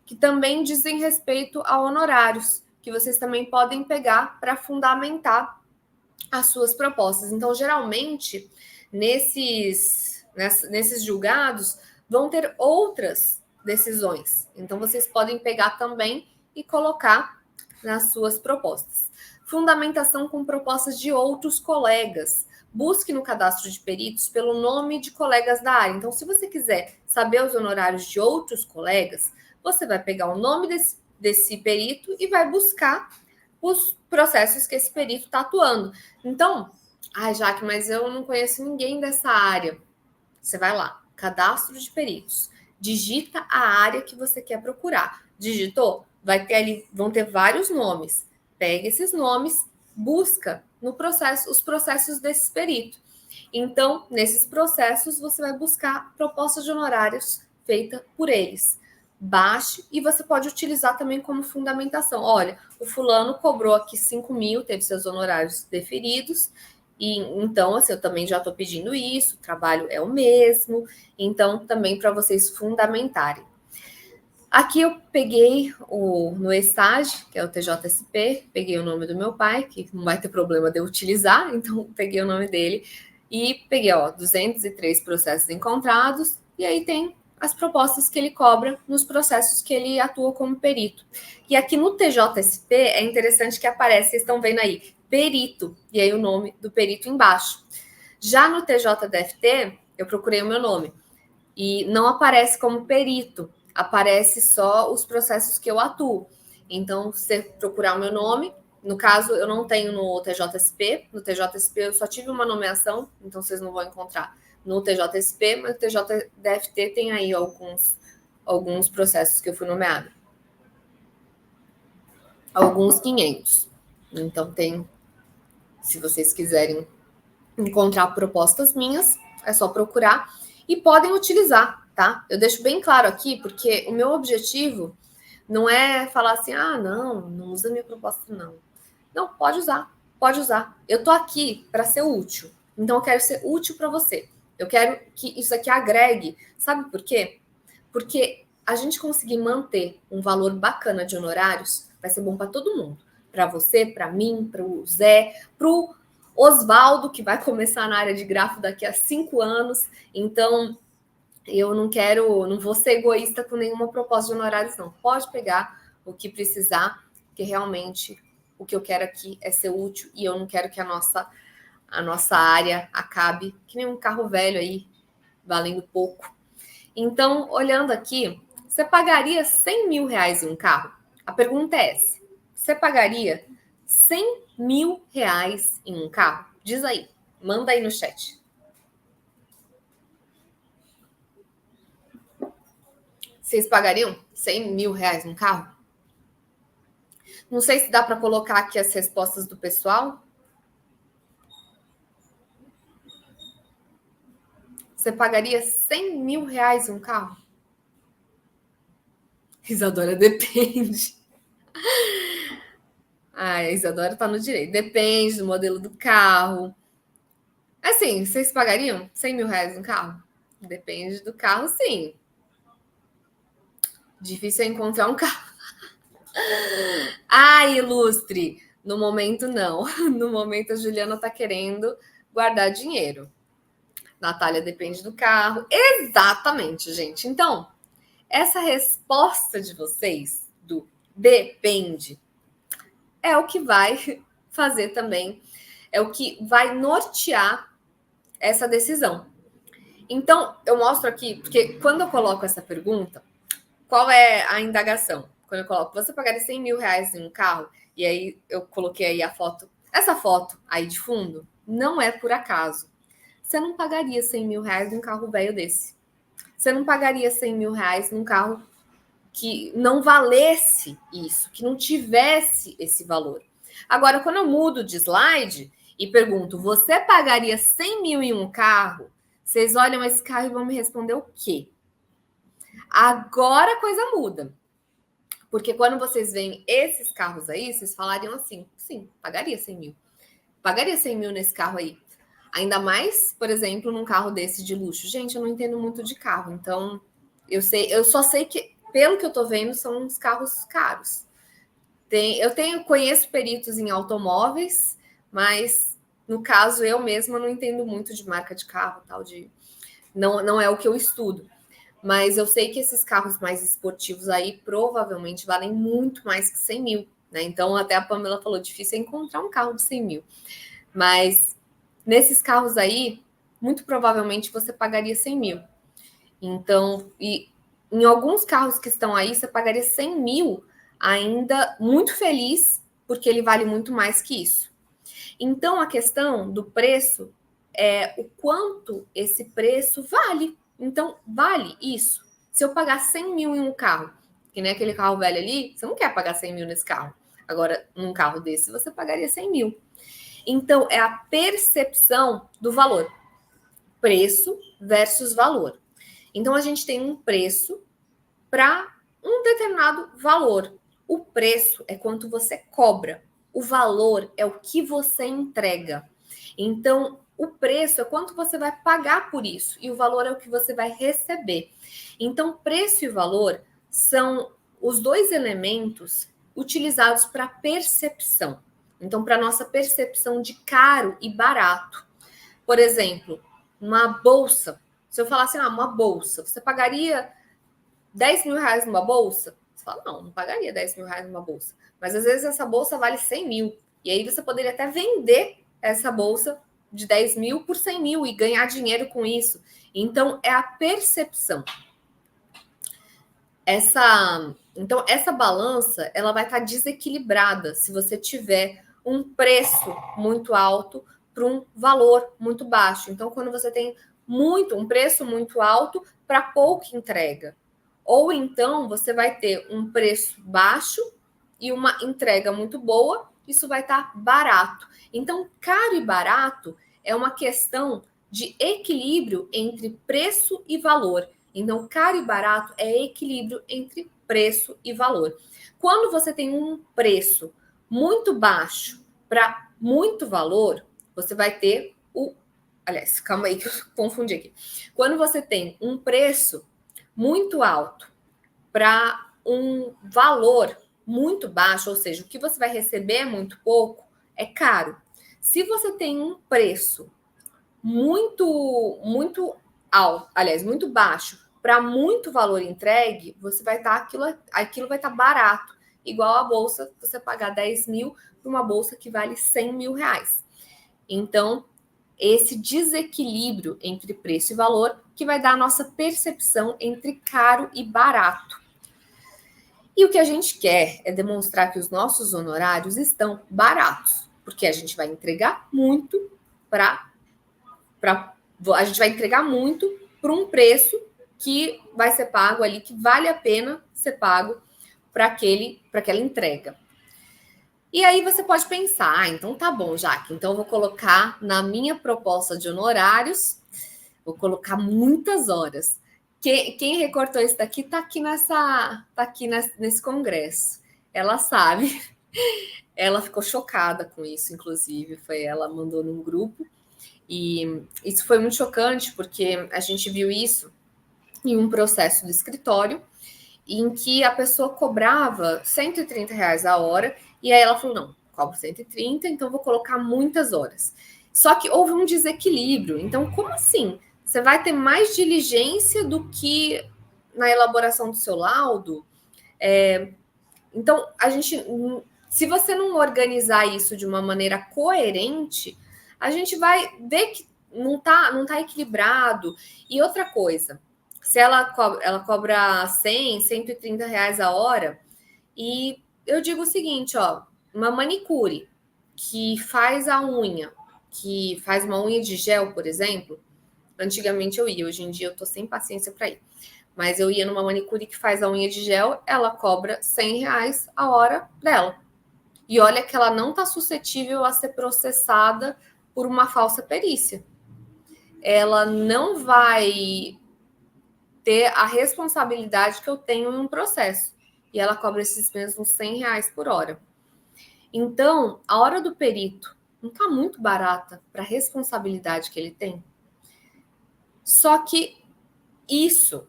que também dizem respeito a honorários, que vocês também podem pegar para fundamentar as suas propostas. Então, geralmente, nesses julgados, vão ter outras decisões. Então, vocês podem pegar também e colocar nas suas propostas. Fundamentação com propostas de outros colegas. Busque no cadastro de peritos pelo nome de colegas da área. Então, se você quiser saber os honorários de outros colegas, você vai pegar o nome desse perito e vai buscar os processos que esse perito está atuando. Então, Jaque, mas eu não conheço ninguém dessa área. Você vai lá, cadastro de peritos, digita a área que você quer procurar. Digitou? Vão ter vários nomes. Pega esses nomes, busca os processos desse perito. Então, nesses processos, você vai buscar propostas de honorários feitas por eles. Baixe e você pode utilizar também como fundamentação. Olha, o fulano cobrou aqui 5 mil, teve seus honorários deferidos, e então, assim, eu também já estou pedindo isso, o trabalho é o mesmo, então também para vocês fundamentarem. Aqui eu peguei no estágio, que é o TJSP, peguei o nome do meu pai, que não vai ter problema de eu utilizar, então peguei o nome dele e peguei, 203 processos encontrados, e aí tem as propostas que ele cobra nos processos que ele atua como perito. E aqui no TJSP é interessante que aparece, vocês estão vendo aí, perito, e aí o nome do perito embaixo. Já no TJDFT, eu procurei o meu nome, e não aparece como perito, aparece só os processos que eu atuo. Então, se você procurar o meu nome, no caso, eu não tenho no TJSP. No TJSP eu só tive uma nomeação, então vocês não vão encontrar no TJSP, mas no TJDFT tem aí alguns processos que eu fui nomeada. Alguns 500. Então, tem, se vocês quiserem encontrar propostas minhas, é só procurar e podem utilizar, tá? Eu deixo bem claro aqui, porque o meu objetivo não é falar assim, não usa minha proposta, não. Não, pode usar. Eu tô aqui para ser útil, então eu quero ser útil para você. Eu quero que isso aqui agregue. Sabe por quê? Porque a gente conseguir manter um valor bacana de honorários vai ser bom para todo mundo. Para você, para mim, para o Zé, para o Oswaldo, que vai começar na área de grafo daqui a 5 anos. Então, eu não vou ser egoísta com nenhuma proposta de honorários, não. Pode pegar o que precisar, porque realmente o que eu quero aqui é ser útil e eu não quero que a nossa área acabe que nem um carro velho aí, valendo pouco. Então, olhando aqui, você pagaria 100 mil reais em um carro? A pergunta é essa. Você pagaria 100 mil reais em um carro? Diz aí, manda aí no chat. Vocês pagariam 100 mil reais num carro? Não sei se dá para colocar aqui as respostas do pessoal. Você pagaria 100 mil reais um carro? Isadora, depende. A Isadora tá no direito. Depende do modelo do carro. Assim, vocês pagariam 100 mil reais um carro? Depende do carro, sim. Difícil é encontrar um carro. Ilustre! No momento, não. No momento, a Juliana tá querendo guardar dinheiro. Natália, depende do carro. Exatamente, gente. Então, essa resposta de vocês, do depende, é o que vai fazer também, é o que vai nortear essa decisão. Então, eu mostro aqui, porque quando eu coloco essa pergunta, qual é a indagação? Quando eu coloco, você pagaria 100 mil reais em um carro? E aí eu coloquei aí a foto. Essa foto aí de fundo não é por acaso. Você não pagaria 100 mil reais em um carro velho desse. Você não pagaria 100 mil reais num carro que não valesse isso, que não tivesse esse valor. Agora, quando eu mudo de slide e pergunto, você pagaria 100 mil em um carro? Vocês olham esse carro e vão me responder o quê? Agora a coisa muda. Porque quando vocês veem esses carros aí, vocês falariam assim, sim, pagaria 100 mil. Pagaria 100 mil nesse carro aí. Ainda mais, por exemplo, num carro desse de luxo. Gente, eu não entendo muito de carro, então eu só sei que, pelo que eu tô vendo, são uns carros caros. Conheço peritos em automóveis, mas no caso eu mesma não entendo muito de marca de carro, não é o que eu estudo. Mas eu sei que esses carros mais esportivos aí provavelmente valem muito mais que 100 mil, né? Então até a Pamela falou, difícil é encontrar um carro de 100 mil. Mas nesses carros aí, muito provavelmente você pagaria 100 mil. Então, e em alguns carros que estão aí, você pagaria 100 mil ainda muito feliz, porque ele vale muito mais que isso. Então, a questão do preço é o quanto esse preço vale. Então, vale isso. Se eu pagar 100 mil em um carro, que nem aquele carro velho ali, você não quer pagar 100 mil nesse carro. Agora, num carro desse, você pagaria 100 mil. Então, é a percepção do valor. Preço versus valor. Então, a gente tem um preço para um determinado valor. O preço é quanto você cobra. O valor é o que você entrega. Então, o preço é quanto você vai pagar por isso. E o valor é o que você vai receber. Então, preço e valor são os dois elementos utilizados para percepção. Então, para nossa percepção de caro e barato. Por exemplo, uma bolsa. Se eu falasse, uma bolsa, você pagaria 10 mil reais numa bolsa? Você fala, não pagaria 10 mil reais numa bolsa. Mas às vezes essa bolsa vale 100 mil. E aí você poderia até vender essa bolsa de 10 mil por 100 mil e ganhar dinheiro com isso. Então, é a percepção. Então, essa balança, ela vai estar desequilibrada se você tiver um preço muito alto para um valor muito baixo. Então, quando você tem um preço muito alto para pouca entrega. Ou então, você vai ter um preço baixo e uma entrega muito boa, isso vai estar barato. Então, caro e barato é uma questão de equilíbrio entre preço e valor. Então, caro e barato é equilíbrio entre preço e valor. Quando você tem um preço muito baixo para muito valor, você vai ter Aliás, calma aí que eu confundi aqui. Quando você tem um preço muito alto para um valor muito baixo, ou seja, o que você vai receber é muito pouco, é caro. Se você tem um preço muito alto, aliás, muito baixo, para muito valor entregue, você vai estar aquilo vai estar barato, igual a bolsa, você pagar 10 mil para uma bolsa que vale 100 mil reais. Então, esse desequilíbrio entre preço e valor que vai dar a nossa percepção entre caro e barato. E o que a gente quer é demonstrar que os nossos honorários estão baratos, porque a gente vai entregar muito a gente vai entregar muito por um preço que vai ser pago ali, que vale a pena ser pago para aquela entrega. E aí você pode pensar, então tá bom, Jaque, então eu vou colocar na minha proposta de honorários, vou colocar muitas horas. Quem recortou isso daqui tá aqui nesse congresso. Ela sabe. Ela ficou chocada com isso, inclusive. Ela mandou num grupo. E isso foi muito chocante, porque a gente viu isso em um processo do escritório, em que a pessoa cobrava R$130 a hora, e aí ela falou, não, cobro 130, então vou colocar muitas horas. Só que houve um desequilíbrio. Então, como assim? Você vai ter mais diligência do que na elaboração do seu laudo? Então, se você não organizar isso de uma maneira coerente, a gente vai ver que não tá equilibrado. E outra coisa, se ela cobra 100, R$130 a hora, e eu digo o seguinte, uma manicure que faz a unha, que faz uma unha de gel, por exemplo, antigamente eu ia, hoje em dia eu tô sem paciência para ir, mas eu ia numa manicure que faz a unha de gel, ela cobra R$100 a hora dela. E olha que ela não está suscetível a ser processada por uma falsa perícia. Ela não vai ter a responsabilidade que eu tenho em um processo. e ela cobra esses mesmos R$100 por hora. Então, a hora do perito não está muito barata para a responsabilidade que ele tem. Só que isso,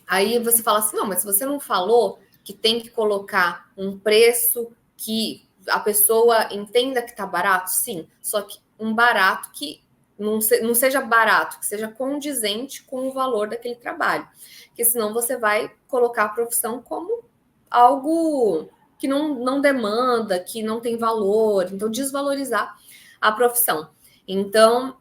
aí você fala assim, não, mas você não falou que tem que colocar um preço que a pessoa entenda que está barato? Sim, só que um barato que não seja barato, que seja condizente com o valor daquele trabalho. Porque senão você vai colocar a profissão como algo que não demanda, que não tem valor, então desvalorizar a profissão. Então,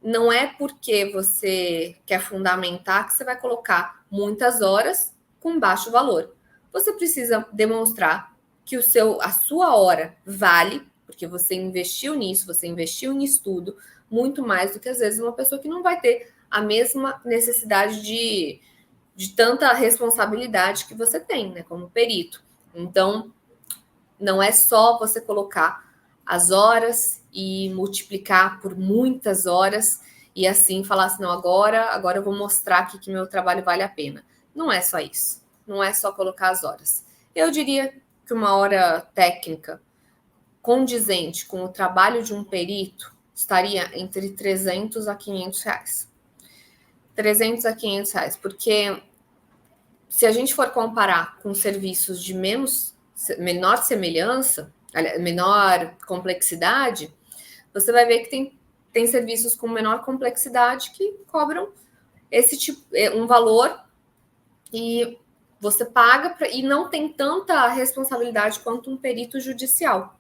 não é porque você quer fundamentar que você vai colocar muitas horas com baixo valor. Você precisa demonstrar que a sua hora vale, porque você investiu nisso, você investiu em estudo, muito mais do que às vezes uma pessoa que não vai ter a mesma necessidade de tanta responsabilidade que você tem, né, como perito. Então, não é só você colocar as horas e multiplicar por muitas horas e assim falar assim, não, agora eu vou mostrar aqui que meu trabalho vale a pena. Não é só isso. Não é só colocar as horas. Eu diria que uma hora técnica condizente com o trabalho de um perito estaria entre 300 a 500 reais. 300 a 500 reais, porque se a gente for comparar com serviços de menor semelhança, menor complexidade, você vai ver que tem serviços com menor complexidade que cobram esse tipo, um valor e você paga e não tem tanta responsabilidade quanto um perito judicial.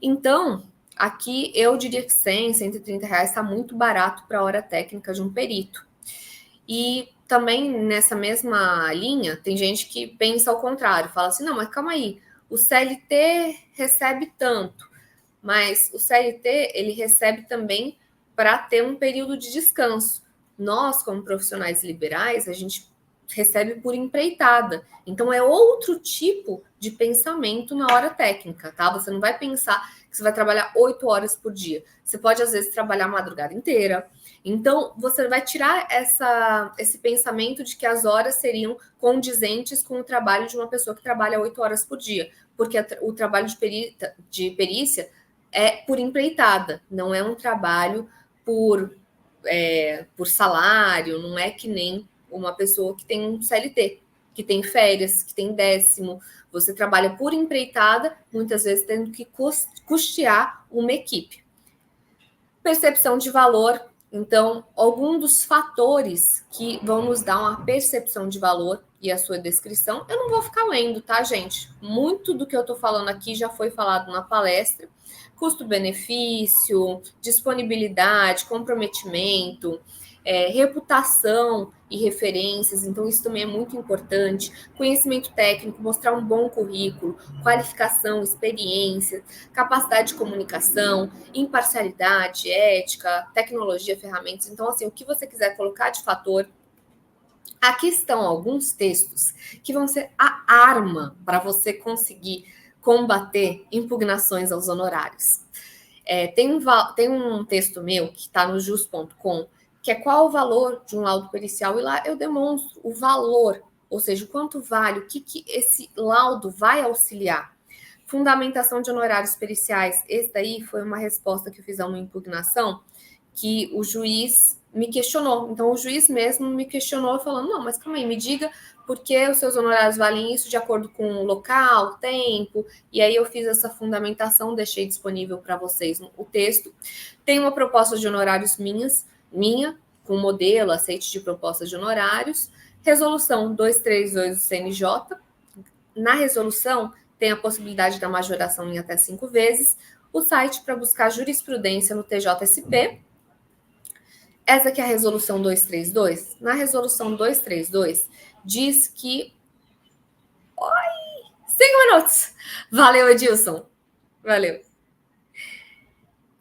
Então, aqui eu diria que 100, 130 reais está muito barato para a hora técnica de um perito. E também nessa mesma linha, tem gente que pensa ao contrário, fala assim, não, mas calma aí, o CLT recebe tanto, mas o CLT, ele recebe também para ter um período de descanso. Nós, como profissionais liberais, a gente recebe por empreitada. Então, é outro tipo de pensamento na hora técnica, tá? Você não vai pensar que você vai trabalhar 8 horas por dia. Você pode, às vezes, trabalhar a madrugada inteira. Então, você vai tirar esse pensamento de que as horas seriam condizentes com o trabalho de uma pessoa que trabalha 8 horas por dia. Porque o trabalho de perícia é por empreitada, não é um trabalho por salário, não é que nem uma pessoa que tem um CLT, que tem férias, que tem décimo. Você trabalha por empreitada, muitas vezes tendo que custear uma equipe. Percepção de valor. Então, algum dos fatores que vão nos dar uma percepção de valor e a sua descrição, eu não vou ficar lendo, tá, gente? Muito do que eu tô falando aqui já foi falado na palestra. Custo-benefício, disponibilidade, comprometimento, reputação e referências, então isso também é muito importante. Conhecimento técnico, mostrar um bom currículo, qualificação, experiência, capacidade de comunicação, imparcialidade, ética, tecnologia, ferramentas. Então, assim, o que você quiser colocar de fator. Aqui estão alguns textos que vão ser a arma para você conseguir combater impugnações aos honorários. Tem um texto meu que está no jus.com, que é qual o valor de um laudo pericial, e lá eu demonstro o valor, ou seja, o quanto vale, o que esse laudo vai auxiliar. Fundamentação de honorários periciais, esse daí foi uma resposta que eu fiz a uma impugnação, que o juiz me questionou. Então, o juiz mesmo me questionou, falando, não, mas calma aí, me diga por que os seus honorários valem isso de acordo com o local, tempo, e aí eu fiz essa fundamentação, deixei disponível para vocês o texto. Tem uma proposta de honorários minha, com modelo, aceite de propostas de honorários, resolução 232 do CNJ. Na resolução, tem a possibilidade da majoração em até 5 vezes, o site para buscar jurisprudência no TJSP. Essa aqui é a resolução 232. Na resolução 232, diz que... 5 minutos! Valeu, Edilson. Valeu.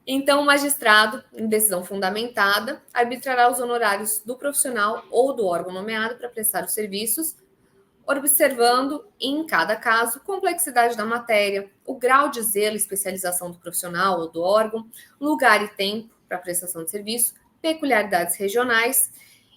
Então, o magistrado, em decisão fundamentada, arbitrará os honorários do profissional ou do órgão nomeado para prestar os serviços, observando, em cada caso, complexidade da matéria, o grau de zelo e especialização do profissional ou do órgão, lugar e tempo para prestação de serviço, peculiaridades regionais,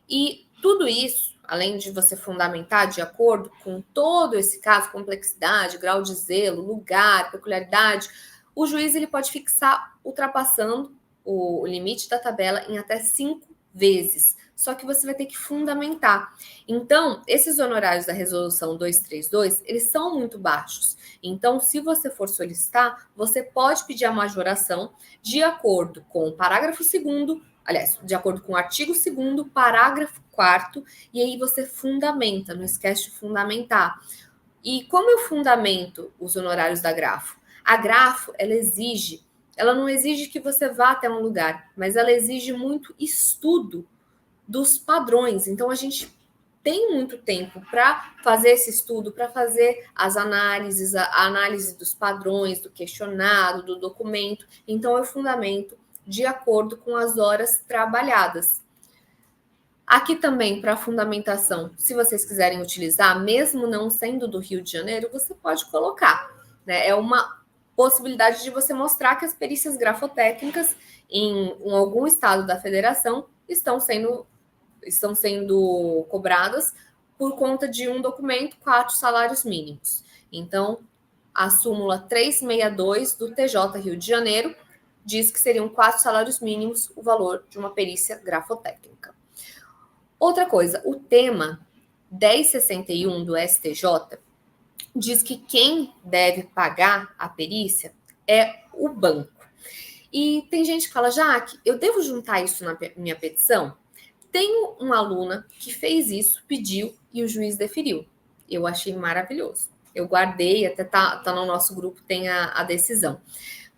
e tudo isso, além de você fundamentar de acordo com todo esse caso, complexidade, grau de zelo, lugar, peculiaridade, o juiz ele pode fixar ultrapassando o limite da tabela em até 5 vezes. Só que você vai ter que fundamentar. Então, esses honorários da resolução 232, eles são muito baixos. Então, se você for solicitar, você pode pedir a majoração de acordo com o parágrafo 2º, aliás, de acordo com o artigo 2º, parágrafo 4º, e aí você fundamenta, não esquece de fundamentar. E como eu fundamento os honorários da Grafo? A Grafo, ela não exige que você vá até um lugar, mas ela exige muito estudo dos padrões. Então, a gente tem muito tempo para fazer esse estudo, para fazer as análises, a análise dos padrões, do questionário, do documento. Então, eu fundamento de acordo com as horas trabalhadas. Aqui também, para fundamentação, se vocês quiserem utilizar, mesmo não sendo do Rio de Janeiro, você pode colocar, né? É uma possibilidade de você mostrar que as perícias grafotécnicas em algum estado da federação estão sendo cobradas por conta de um documento, 4 salários mínimos. Então, a súmula 362 do TJ Rio de Janeiro diz que seriam 4 salários mínimos o valor de uma perícia grafotécnica. Outra coisa, o tema 1061 do STJ diz que quem deve pagar a perícia é o banco. E tem gente que fala, Jaque, eu devo juntar isso na minha petição? Tenho uma aluna que fez isso, pediu e o juiz deferiu. Eu achei maravilhoso. Eu guardei, até tá no nosso grupo, tem a decisão.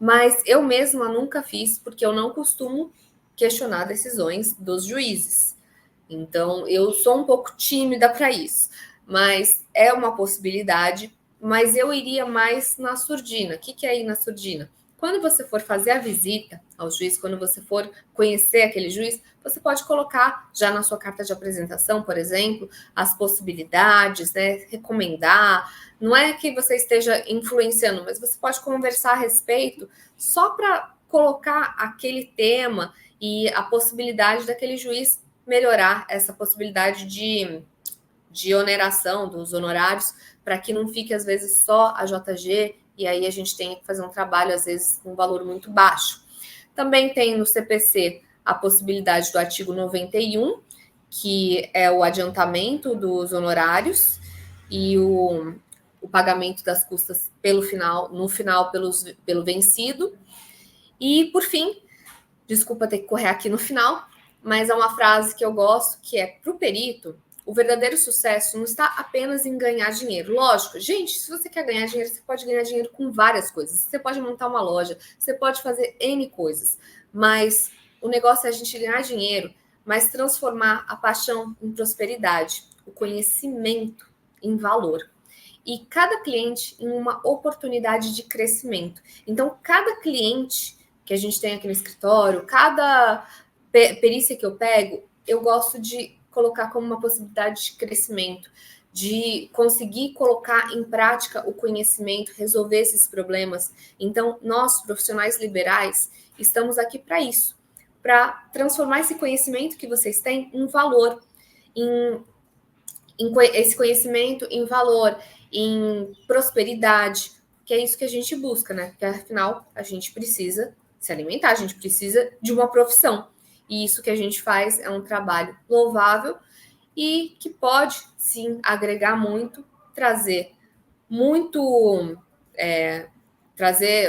Mas eu mesma nunca fiz, porque eu não costumo questionar decisões dos juízes. Então, eu sou um pouco tímida para isso. Mas é uma possibilidade, mas eu iria mais na surdina. O que é ir na surdina? Quando você for fazer a visita ao juiz, quando você for conhecer aquele juiz, você pode colocar já na sua carta de apresentação, por exemplo, as possibilidades, né? Recomendar. Não é que você esteja influenciando, mas você pode conversar a respeito só para colocar aquele tema e a possibilidade daquele juiz melhorar essa possibilidade de oneração dos honorários, para que não fique, às vezes, só a JG, e aí a gente tem que fazer um trabalho, às vezes, com um valor muito baixo. Também tem no CPC a possibilidade do artigo 91, que é o adiantamento dos honorários e o pagamento das custas no final pelo vencido. E, por fim, desculpa ter que correr aqui no final, mas é uma frase que eu gosto, que é para o perito, o verdadeiro sucesso não está apenas em ganhar dinheiro. Lógico, gente, se você quer ganhar dinheiro, você pode ganhar dinheiro com várias coisas. Você pode montar uma loja, você pode fazer N coisas. Mas o negócio é a gente ganhar dinheiro, mas transformar a paixão em prosperidade, o conhecimento em valor. E cada cliente em uma oportunidade de crescimento. Então, cada cliente que a gente tem aqui no escritório, cada perícia que eu pego, eu gosto de colocar como uma possibilidade de crescimento, de conseguir colocar em prática o conhecimento, resolver esses problemas. Então, nós, profissionais liberais, estamos aqui para isso, para transformar esse conhecimento que vocês têm em valor, esse conhecimento em valor, em prosperidade, que é isso que a gente busca, né? Porque, afinal, a gente precisa se alimentar, a gente precisa de uma profissão. E isso que a gente faz é um trabalho louvável e que pode, sim, agregar muito, trazer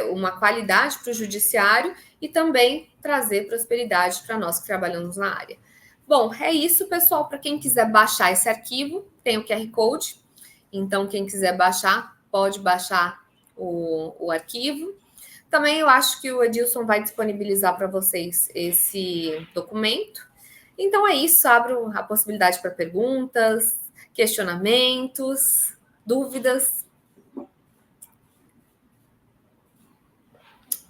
uma qualidade para o judiciário e também trazer prosperidade para nós que trabalhamos na área. Bom, é isso, pessoal. Para quem quiser baixar esse arquivo, tem o QR Code. Então, quem quiser baixar, pode baixar o arquivo. Também eu acho que o Edilson vai disponibilizar para vocês esse documento. Então é isso, abro a possibilidade para perguntas, questionamentos, dúvidas.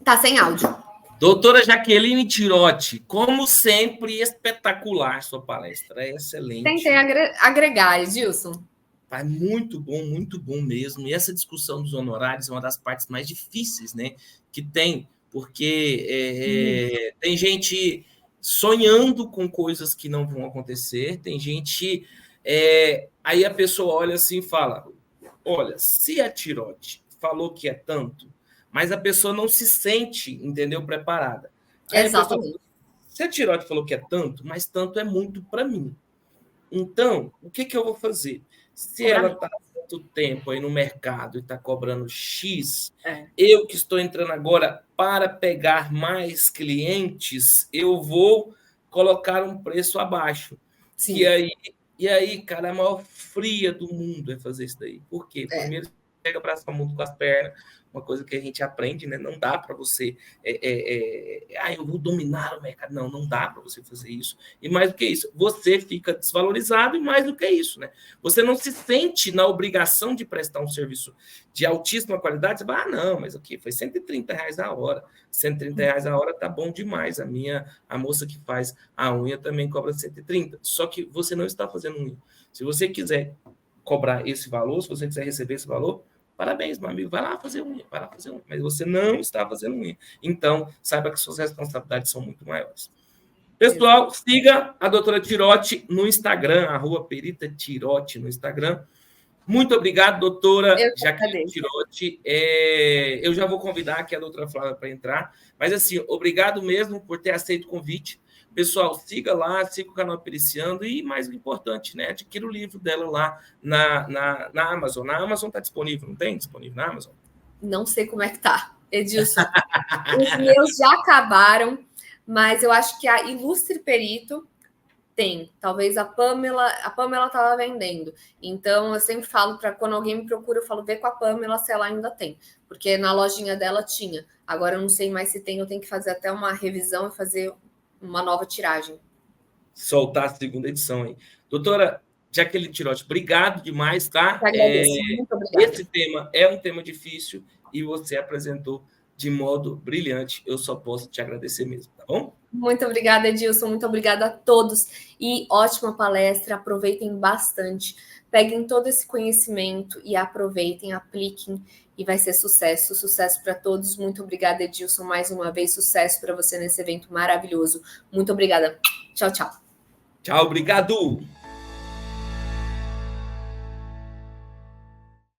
Tá sem áudio. Doutora Jaqueline Tirotti, como sempre, espetacular sua palestra, é excelente. Tentei agregar, Edilson. É muito bom mesmo. E essa discussão dos honorários é uma das partes mais difíceis, né, que tem, porque tem gente sonhando com coisas que não vão acontecer, tem gente Aí a pessoa olha assim e fala, olha, se a tirote falou que é tanto, mas a pessoa não se sente, entendeu, preparada. Aí a pessoa Exatamente. fala, se a tirote falou que é tanto, mas tanto é muito para mim. Então, o que, que eu vou fazer? Se Cobrar ela menos. está há tanto tempo aí no mercado e está cobrando X, É. eu que estou entrando agora para pegar mais clientes, eu vou colocar um preço abaixo. E Sim. aí, e aí, cara, a maior fria do mundo é fazer isso daí. Por quê? É. Primeiro, você pega para o mundo com as pernas, uma coisa que a gente aprende, né? Não dá para você. Eu vou dominar o mercado. Não, não dá para você fazer isso. E mais do que isso, você fica desvalorizado, e mais do que isso, né? Você não se sente na obrigação de prestar um serviço de altíssima qualidade. Você fala, não, mas aqui foi R$ 130 a hora. R$ 130 a hora tá bom demais. A moça que faz a unha também cobra 130. Só que você não está fazendo unha. Se você quiser cobrar esse valor, se você quiser receber esse valor, parabéns, meu amigo, vai lá fazer unha, vai lá fazer unha. Mas você não está fazendo unha. Então, saiba que suas responsabilidades são muito maiores. Pessoal, siga a doutora Tirotti no Instagram, @perita Tirotti no Instagram. Muito obrigado, doutora Eu que Jaqueline agradeço. Tirotti. Eu já vou convidar aqui a doutora Flávia para entrar, mas assim, obrigado mesmo por ter aceito o convite. Pessoal, siga lá, siga o canal Periciando e, mais importante, né, adquira o livro dela lá na Amazon. Na Amazon está disponível, não tem? Disponível na Amazon? Não sei como é que tá, Edilson. Os meus já acabaram, mas eu acho que a Ilustre Perito tem. Talvez a Pamela estava vendendo. Então eu sempre falo para quando alguém me procura, eu falo, vê com a Pamela se ela ainda tem, porque na lojinha dela tinha. Agora eu não sei mais se tem, eu tenho que fazer até uma revisão e fazer uma nova tiragem. Soltar a segunda edição aí. Doutora Jaqueline Tirotti, obrigado demais, tá? Eu agradeço, muito obrigada. Esse tema é um tema difícil e você apresentou de modo brilhante. Eu só posso te agradecer mesmo, tá bom? Muito obrigada, Edilson. Muito obrigada a todos. E ótima palestra. Aproveitem bastante. Peguem todo esse conhecimento e aproveitem, apliquem e vai ser sucesso. Sucesso para todos. Muito obrigada, Edilson. Mais uma vez, sucesso para você nesse evento maravilhoso. Muito obrigada. Tchau, tchau. Tchau, obrigado!